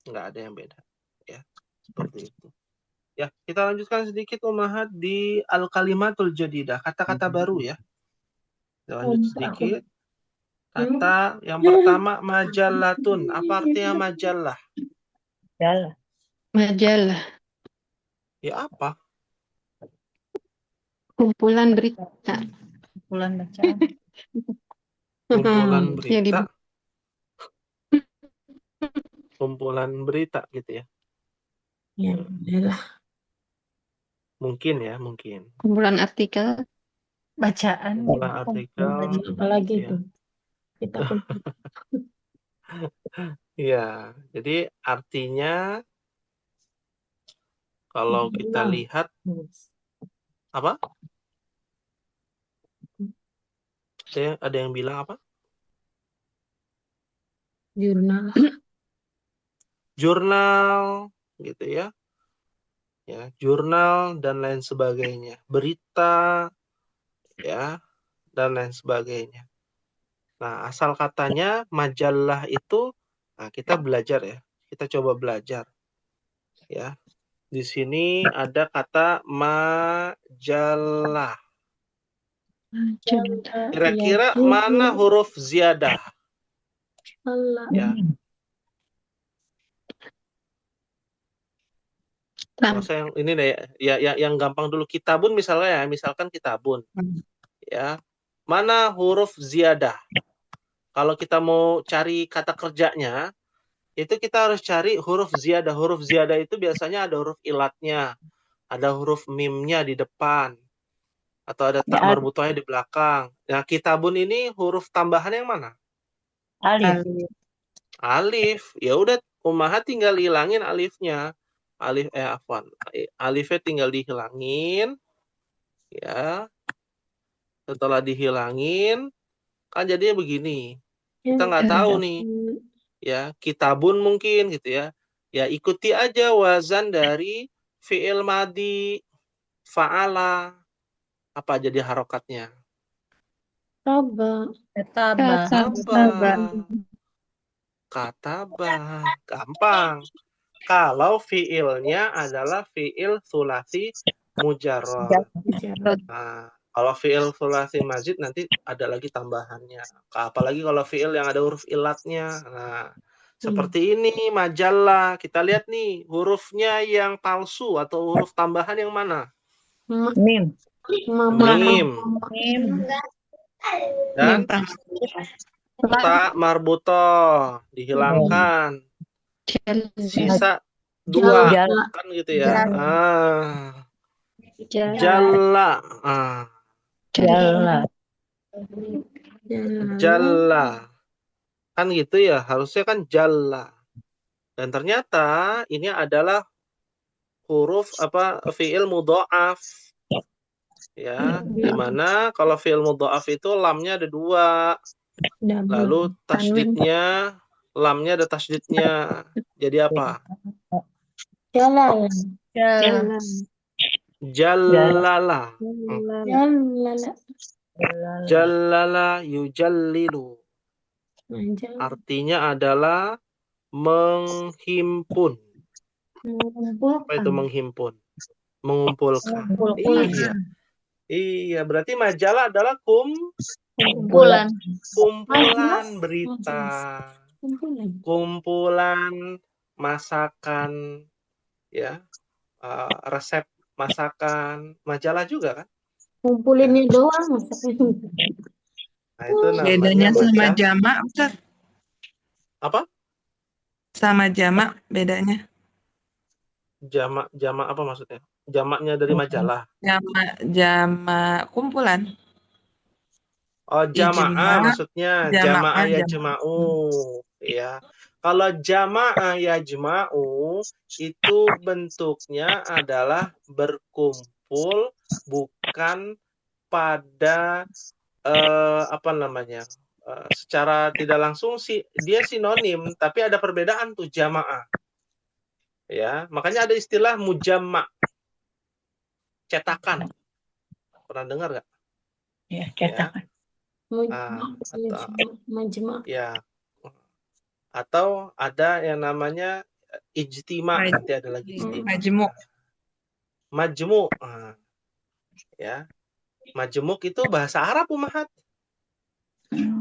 Nggak ada yang beda. Ya, seperti itu. Ya, kita lanjutkan sedikit Ummahat di Al-Kalimatul Jadidah, kata-kata baru ya. Kita lanjut sedikit. Kata yang pertama majallatun. Apa artinya majallah? Majalah. Ya apa? Kumpulan berita. Kumpulan bacaan. Kumpulan Yang berita. Kumpulan berita gitu ya. Ya, udahlah. Mungkin ya, mungkin. kumpulan artikel. Bacaan. Kumpulan artikel. Apalagi Ya. itu. Kita pun Ya, jadi artinya kalau kita lihat apa? Ada yang bilang apa? jurnal. Jurnal gitu ya. Ya, jurnal dan lain sebagainya. Berita ya dan lain sebagainya. Nah, asal katanya majalah itu, nah kita belajar ya. Kita coba belajar. Ya. Di sini ada kata majalah. Kira-kira mana huruf ziyadah? Allah. Ya, masa yang ini deh ya, yang gampang dulu. Kitabun misalnya ya, misalkan kitabun. Ya, mana huruf ziyadah? Kalau kita mau cari kata kerjanya, itu kita harus cari huruf ziyadah. Huruf ziyadah itu biasanya ada huruf ilatnya, ada huruf mimnya di depan, atau ada tak marbutohnya di belakang. Nah, kitabun ini huruf tambahan yang mana? Alif. Alif. Ya udah, Ummahat tinggal hilangin alifnya. Alifnya tinggal dihilangin. Ya, setelah dihilangin, kan jadinya begini. Kita nggak tahu nih. Ya, kitabun mungkin gitu ya. Ya, ikuti aja wazan dari fi'il madi, fa'ala. Apa jadi harokatnya? Taba. Kataba. Gampang. Kalau fi'ilnya adalah fi'il sulasi mujarrad. Nah, kalau fi'il sulasi mazid nanti ada lagi tambahannya. Apalagi kalau fi'il yang ada huruf ilatnya. Nah, seperti ini majalah. Kita lihat nih hurufnya yang palsu atau huruf tambahan yang mana? Mim. Mim. Dan tak marbutoh dihilangkan. Sisa 2 kan gitu ya. Jalla. Jalla. Kan gitu ya, harusnya kan jalla. Dan ternyata ini adalah huruf fi'il mudha'af. Ya, dimana kalau fi'il mudha'af itu lamnya ada 2. Lalu tasydidnya, lamnya ada tasydidnya. Jadi apa? Jalala. Jallala. Jalala. Jallala yujallilu. Artinya adalah menghimpun. Apa itu menghimpun? Mengumpulkan. Iya, berarti majalah adalah kumpulan berita. Kumpulan masakan, ya, resep masakan, majalah juga kan? Kumpulinnya doang. Nah, itu namanya Bedanya sama jamak, Ustaz? apa? Sama jamak bedanya? Jamak apa maksudnya? Jamaknya dari majalah. Jamak kumpulan. Oh, jamaah maksudnya jamaah Jamaknya yajma'u. Ya. Kalau jamaah yajma'u itu bentuknya adalah berkumpul, bukan pada secara tidak langsung sih dia sinonim, tapi ada perbedaan tuh jamaah. Ya, makanya ada istilah mujamma. Cetakan. Pernah dengar nggak? Ya, cetakan. Atau ada yang namanya ijtima, nanti ada lagi ijtima. Majmu'. Ya. Majmuk itu bahasa Arab, Ummahat.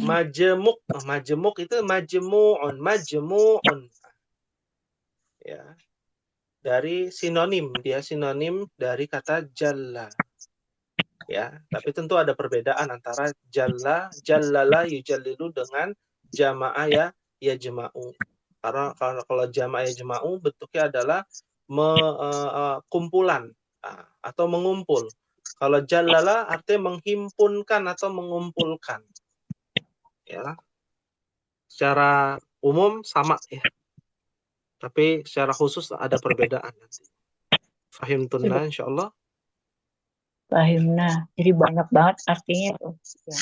Majmuk itu majmu'un. Ya. Dari sinonim, dia sinonim dari kata jalla. Ya, tapi tentu ada perbedaan antara jallala yujallilu dengan jamaah yajma'u. Karena kalau jamaah yajma'u bentuknya adalah kumpulan atau mengumpul. Kalau jallala artinya menghimpunkan atau mengumpulkan. Ya. Secara umum sama ya. Tapi secara khusus ada perbedaan nanti. Fahimtunna insyaallah. Fahimna. Jadi banyak banget artinya tuh. Ya.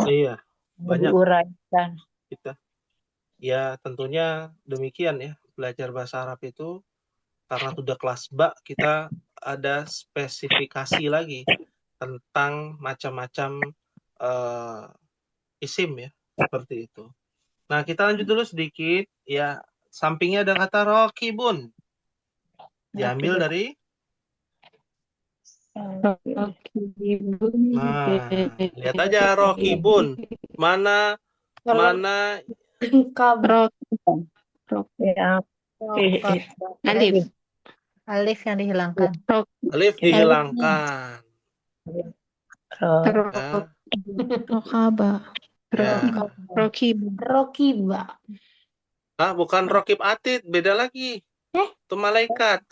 Iya, banyak. Diuraikan. Kita. Ya, tentunya demikian ya. Belajar bahasa Arab itu karena sudah kelas ba, kita ada spesifikasi lagi tentang macam-macam isim ya, seperti itu. Nah, kita lanjut dulu sedikit ya. Sampingnya ada kata raqibun. Diambil dari Rokibun. nah, lihat aja rokibun. Mana Kabar. Ya, Alif. Alif yang dihilangkan. alif dihilangkan. Ya, Rokaba. ya. Rokib. Rokiba. Bukan rokib atid, beda lagi. Itu malaikat.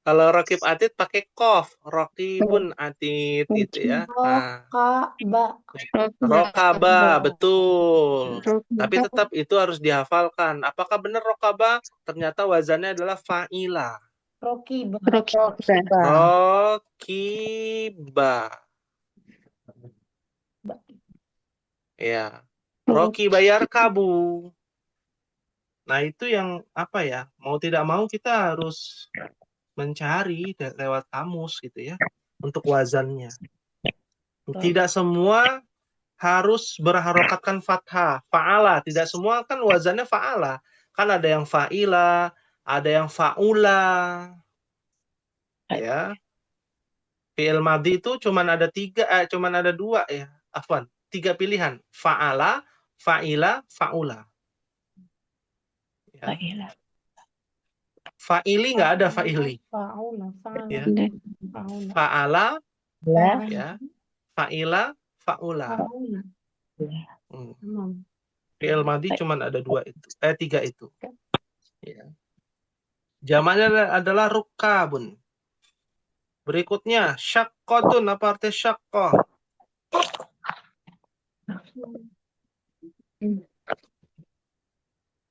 Kalau rokib atid pakai kof, rokibun atid gitu ya. Rokaba. Rokaba, betul. Tapi tetap itu harus dihafalkan. Apakah benar rokaba? Ternyata wazannya adalah fa'ila. Rokiba. Rokiba. Ya. Roki bayar kabu. Nah, itu yang apa ya? Mau tidak mau kita harus mencari lewat kamus gitu ya untuk wazannya. Tidak semua harus berharokatkan fathah, fa'ala. Tidak semua kan wazannya fa'ala. Kan ada yang fa'ila, ada yang fa'ula. Ya. Fi'il madhi itu cuman ada dua ya. Afwan, 3 pilihan. Fa'ala, fa'ila, fa'ula. Ya. Fa'ili nggak ada fa'ili. Fa'ula. Ya. Fa'ula. Fa'ala, ya, ya. Fa'ila, fa'ula. Fa'ula. Fi'il madhi cuman ada 3 itu. Ya. Jamaknya adalah rukabun. Berikutnya, syaqqatun. Apa arti syaqqah?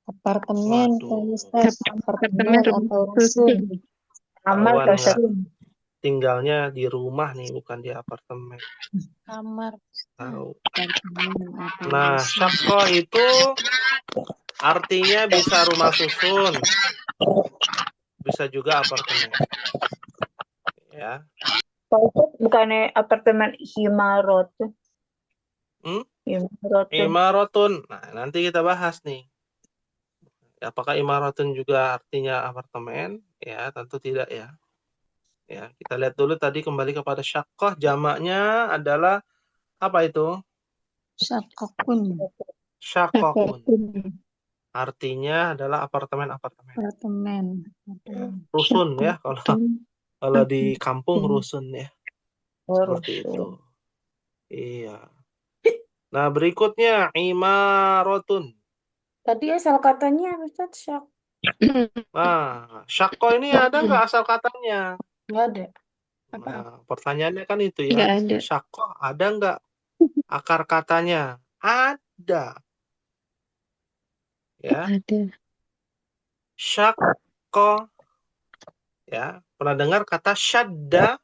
Apartemen, Waduh. Ustaz. Apartemen atau rusun. kamar Awan atau nggak tinggalnya di rumah nih, bukan di apartemen. Kamar. Tahu. Apartemen atau Nah, rusun. syaqqah itu artinya bisa rumah susun. Bisa juga apartemen. Ya. Pak Ustadz, bukannya apartemen Himarot. Imaratun. Nah, nanti kita bahas nih. Apakah imaratun juga artinya apartemen? Ya, tentu tidak ya. Ya, kita lihat dulu tadi kembali kepada syaqqah. Jamaknya adalah apa itu? Syakakun. Syaqqahun. Artinya adalah apartemen-apartemen. Apartemen. Rusun ya, kalau di kampung rusun ya. Seperti itu. Iya. Nah, berikutnya imaratun. Tadi asal katanya Ustaz syak. Nah, syaqqah ini ada nggak asal katanya? Nggak ada. Nah, pertanyaannya kan itu ya. Nggak ada. Syaqqah ada nggak akar katanya? Ada. Ya. Ada. Syaqqah. Ya, pernah dengar kata syadda?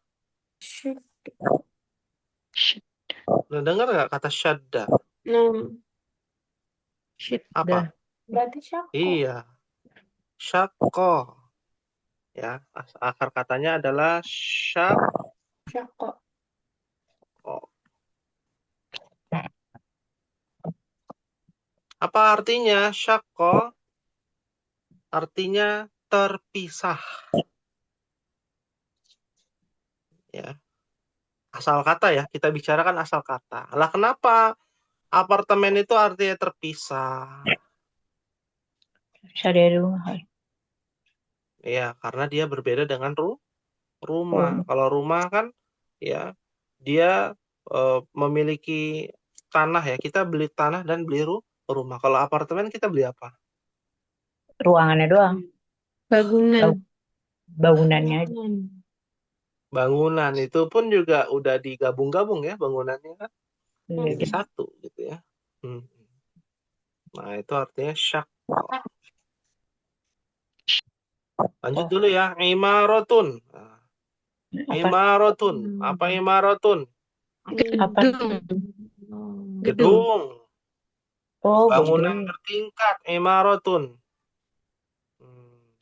Pernah dengar nggak kata syadda? Apa? Berarti syak. Iya. Syaqqah. Ya, akar katanya adalah Syak. Apa artinya syaqqah? Artinya terpisah. Ya. Asal kata ya, kita bicarakan asal kata. Lah kenapa apartemen itu artinya terpisah? Bisa dari rumah. Ya, karena dia berbeda dengan rumah. Kalau rumah kan ya dia memiliki tanah ya. Kita beli tanah dan beli rumah. Kalau apartemen kita beli apa? Ruangannya doang. Bangunan. Bangunannya aja. Bangunan itu pun juga udah digabung-gabung ya bangunannya kan. Jadi satu gitu ya. Nah, itu artinya syaqqah. Lanjut dulu ya. Imaratun. Nah, imaratun. Apa imaratun? Gedung. Bangunan bertingkat. Imaratun.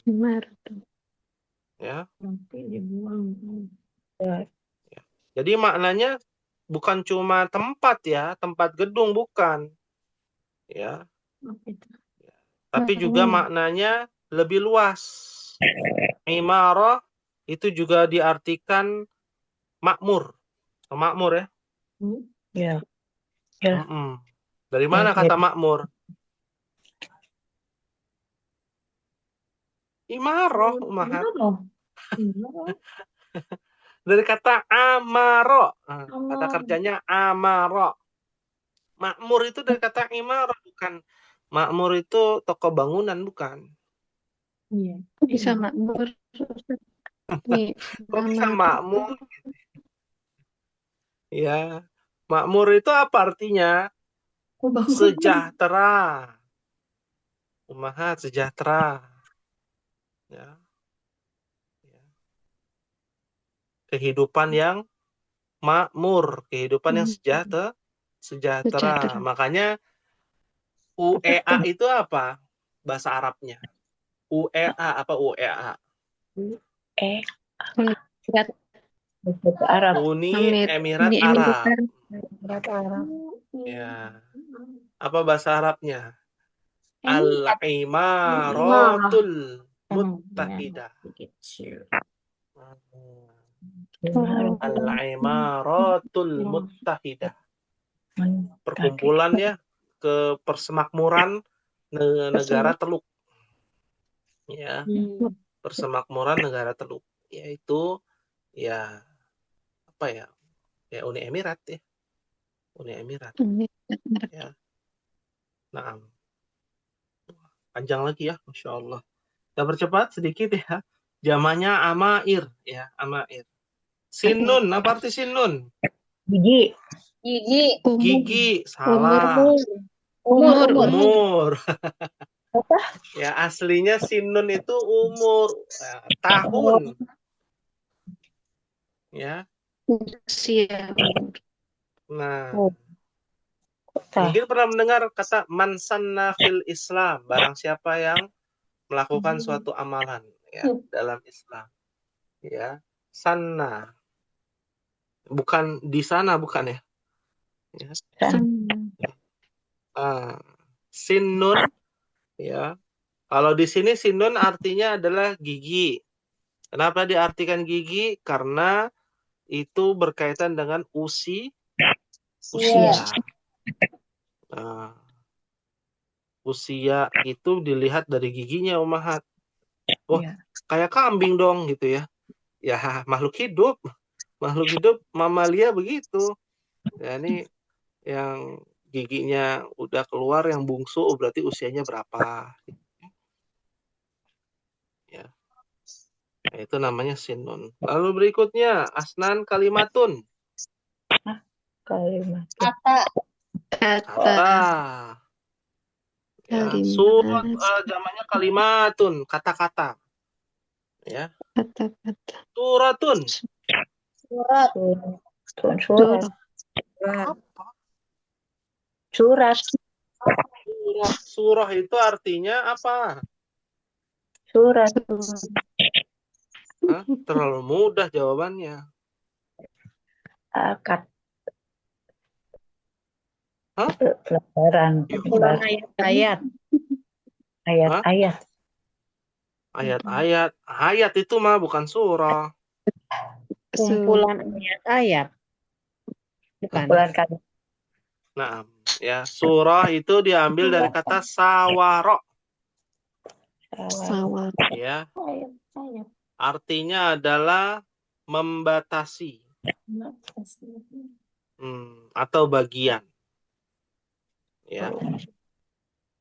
Imaratun. Ya. Nanti dibuang. Jadi maknanya bukan cuma tempat ya, tempat gedung bukan. Ya. Tapi juga maknanya lebih luas. Imarah itu juga diartikan makmur. Makmur ya. Ya. Ya. Mm-mm. Dari mana Ya. kata makmur? Imarah, Umahat. Dari kata amaro. Nah, kata kerjanya amaro. Makmur itu dari kata imarah, bukan. Makmur itu toko bangunan, bukan. Iya. Bisa makmur. Nih, Kok bisa nama makmur? Ya, makmur itu apa artinya? Kok bangun? Sejahtera. Umahat, sejahtera. Ya. Kehidupan yang makmur, kehidupan yang sejahtera. sejahtera. Makanya UEA itu apa bahasa Arabnya? UEA apa UEA? Emirat, Bahasa Arab. Uni Emirat Uni Arab. Emirat Arab. Ya. Apa bahasa Arabnya? Emirat. Al-Imaratul Muttahidah. Al-Imaratul Muttahidah. Perkumpulan ya, ke persemakmuran negara Teluk. Ya, persemakmuran negara Teluk, yaitu ya apa ya? Ya Uni Emirat ya. Uni Emirat. Ya. Nah, panjang lagi ya, Masya Allah. Kita percepat sedikit ya. Jamannya amair ya, amair. Sinun, apa arti sinun? Gigi. Gigi, salah. Umur. Ya, aslinya sinun itu umur, ya, tahun. Ya. Usia. Nah, Oh. mungkin pernah mendengar kata man sanna fil Islam, barang siapa yang melakukan suatu amalan ya dalam Islam. Ya, sanna. Bukan di sana, bukan ya. Ya. Sinun ya. Kalau di sini sinun artinya adalah gigi. Kenapa diartikan gigi? Karena itu berkaitan dengan usia. Nah, usia itu dilihat dari giginya, Umahat. Wah, kayak kambing dong gitu ya. Ya, makhluk hidup. Makhluk hidup mamalia begitu. Ya, ini yang giginya udah keluar, yang bungsu berarti usianya berapa. Ya. Nah, itu namanya sinun. Lalu berikutnya, asnan kalimatun. Kalimat. Kata. Ya, surat zamannya kalimatun, kata-kata. Ya. Kata-kata. Suratun. Surat. Surah itu artinya apa? Surat. Hah? Terlalu mudah jawabannya. Akad. Hah? Pelajaran. Ayat-ayat. Ayat-ayat. Ayat-ayat. Ayat itu mah bukan surah. Kumpulan ayat-ayat. Bukan. Kumpulan kalimat. Nah, ya, surah itu diambil dari kata sawaro. Sawar. Ya. Artinya adalah membatasi. Atau bagian. Ya.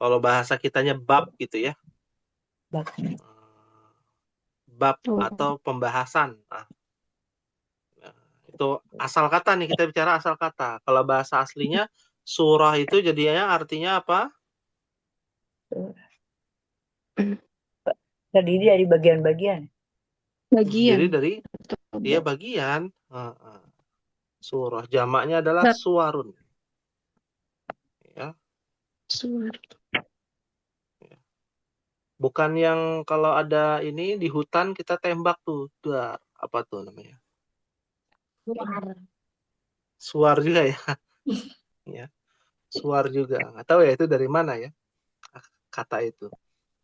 Kalau bahasa kitanya bab gitu ya. Bab atau pembahasan. Nah, itu asal kata nih, kita bicara asal kata. Kalau bahasa aslinya surah itu jadinya artinya apa? Terdiri dari bagian-bagian. Jadi dari dia bagian. Surah jamaknya adalah suwarun. Ya. Suar. Bukan yang kalau ada ini di hutan kita tembak tuh. Dar, apa tuh namanya? Suar juga ya. Ya. Suar juga. Nggak tahu ya itu dari mana ya kata itu.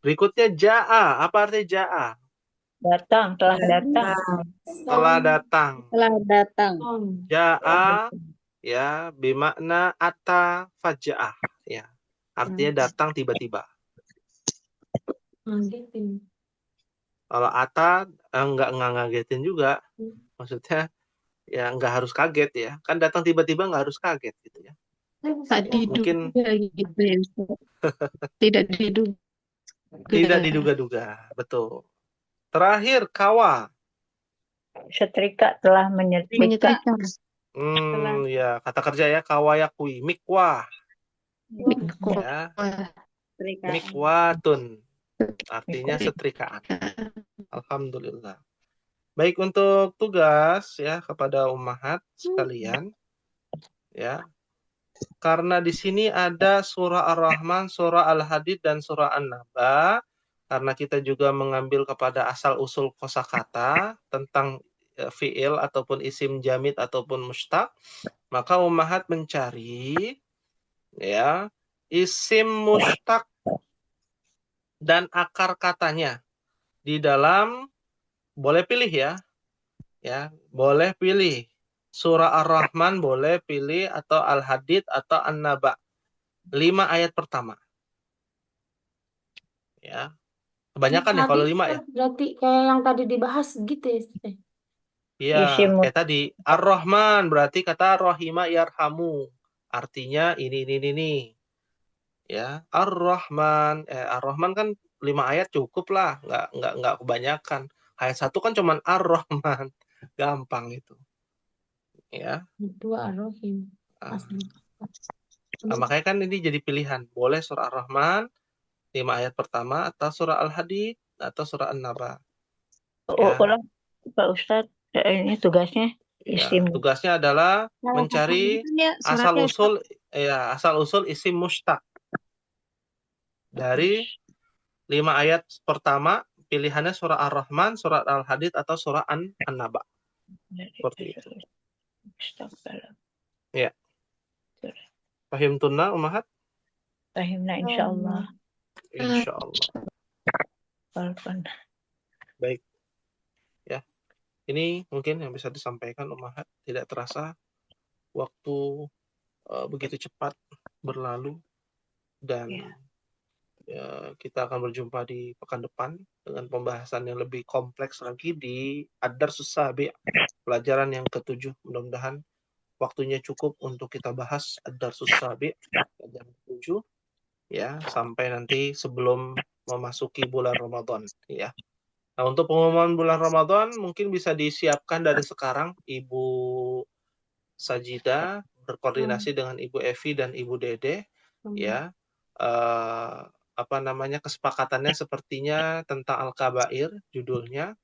Berikutnya ja'a. Apa artinya ja'a? Datang, telah datang. Datang. Telah datang. Telah datang. Ja'a ya bimakna ata faja'ah ya. Artinya datang tiba-tiba. Ngagetin. Kalau ata enggak ngagetin juga. Maksudnya ya enggak harus kaget ya. Kan datang tiba-tiba enggak harus kaget gitu ya. Tak Mungkin diduga gitu ya, Ustaz. Tidak diduga. tidak diduga-duga. Betul. Terakhir kawa. Setrika telah menyetrika. Menyetrika. Ya kata kerja ya kawayakui mikwa Mikwa. ya. Mikwatun artinya setrikaan. Alhamdulillah. Baik, untuk tugas ya kepada ummahat sekalian ya. Karena di sini ada surah Ar-Rahman, surah Al-Hadid dan surah An-Naba, karena kita juga mengambil kepada asal-usul kosakata tentang fiil ataupun isim jamid ataupun mustaq, maka ummahat mencari ya isim mustaq dan akar katanya di dalam, boleh pilih ya, boleh pilih surah Ar-Rahman, boleh pilih atau Al-Hadid atau An-Naba, 5 ayat pertama ya. Kebanyakan ya kalau 5 ya. Berarti kayak yang tadi dibahas gitu ya. Iya, kayak tadi Ar-Rahman berarti kata Rahima yarhamu, artinya ini ya. Ar-Rahman Ar-Rahman kan 5 ayat cukup lah, nggak kebanyakan. Ayat 1 kan cuman Ar-Rahman, gampang itu ya. Itu Ar-Rahim. Makanya kan ini jadi pilihan, boleh surah Ar-Rahman 5 ayat pertama atau surah Al-Hadid atau surah An-Naba ya. Ulang Pak Ustadz, ini tugasnya isim. Tugasnya adalah mencari asal-usul isim mustaq dari 5 ayat pertama, pilihannya surah Ar-Rahman, surah Al-Hadid atau surah An-Naba. Seperti itu. Ya. Fahim tunna ummahat? Fahimna insyaallah. Insyaallah. Baik. Ya. Ini mungkin yang bisa disampaikan ummahat. Tidak terasa waktu begitu cepat berlalu dan ya, kita akan berjumpa di pekan depan dengan pembahasan yang lebih kompleks lagi di Ad-Darsus Sabi', pelajaran yang ke-7. Mudah-mudahan waktunya cukup untuk kita bahas Ad-Darsus Sabi' pelajaran ke-7 ya, sampai nanti sebelum memasuki bulan Ramadan ya. Nah, untuk pengumuman bulan Ramadan mungkin bisa disiapkan dari sekarang. Ibu Sajida berkoordinasi dengan Ibu Evi dan Ibu Dede ya. Kesepakatannya sepertinya tentang Al-Kabair judulnya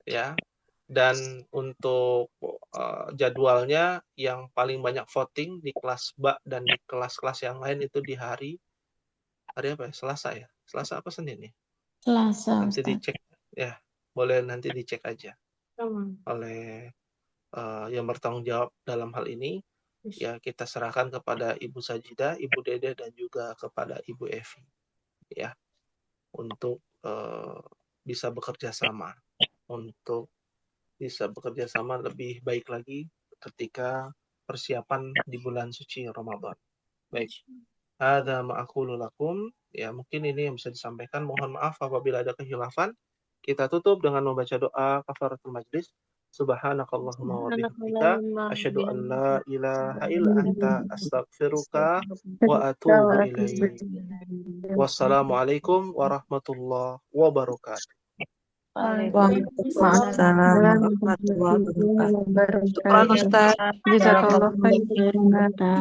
ya. Dan untuk jadwalnya yang paling banyak voting di kelas B dan di kelas-kelas yang lain itu di hari apa ya? Selasa ya? Selasa apa Senin ya? Selasa, nanti Ustaz. dicek ya, boleh nanti dicek aja oleh yang bertanggung jawab dalam hal ini ya. Kita serahkan kepada Ibu Sajida, Ibu Dede dan juga kepada Ibu Evi ya, untuk bisa bekerja sama lebih baik lagi ketika persiapan di bulan suci Ramadan. Baik. Hadza ma aqulu lakum. Ya, mungkin ini yang bisa disampaikan. Mohon maaf apabila ada kekhilafan. Kita tutup dengan membaca doa kafaratul majlis. Subhanakallahumma wa bihamdika asyhadu an la ilaha illa anta astaghfiruka wa atubu ilaik. Wassalamualaikum warahmatullahi wabarakatuh. Waalaikumsalam warahmatullahi wabarakatuh. Syukran Ustaz. Jazakallah khairan.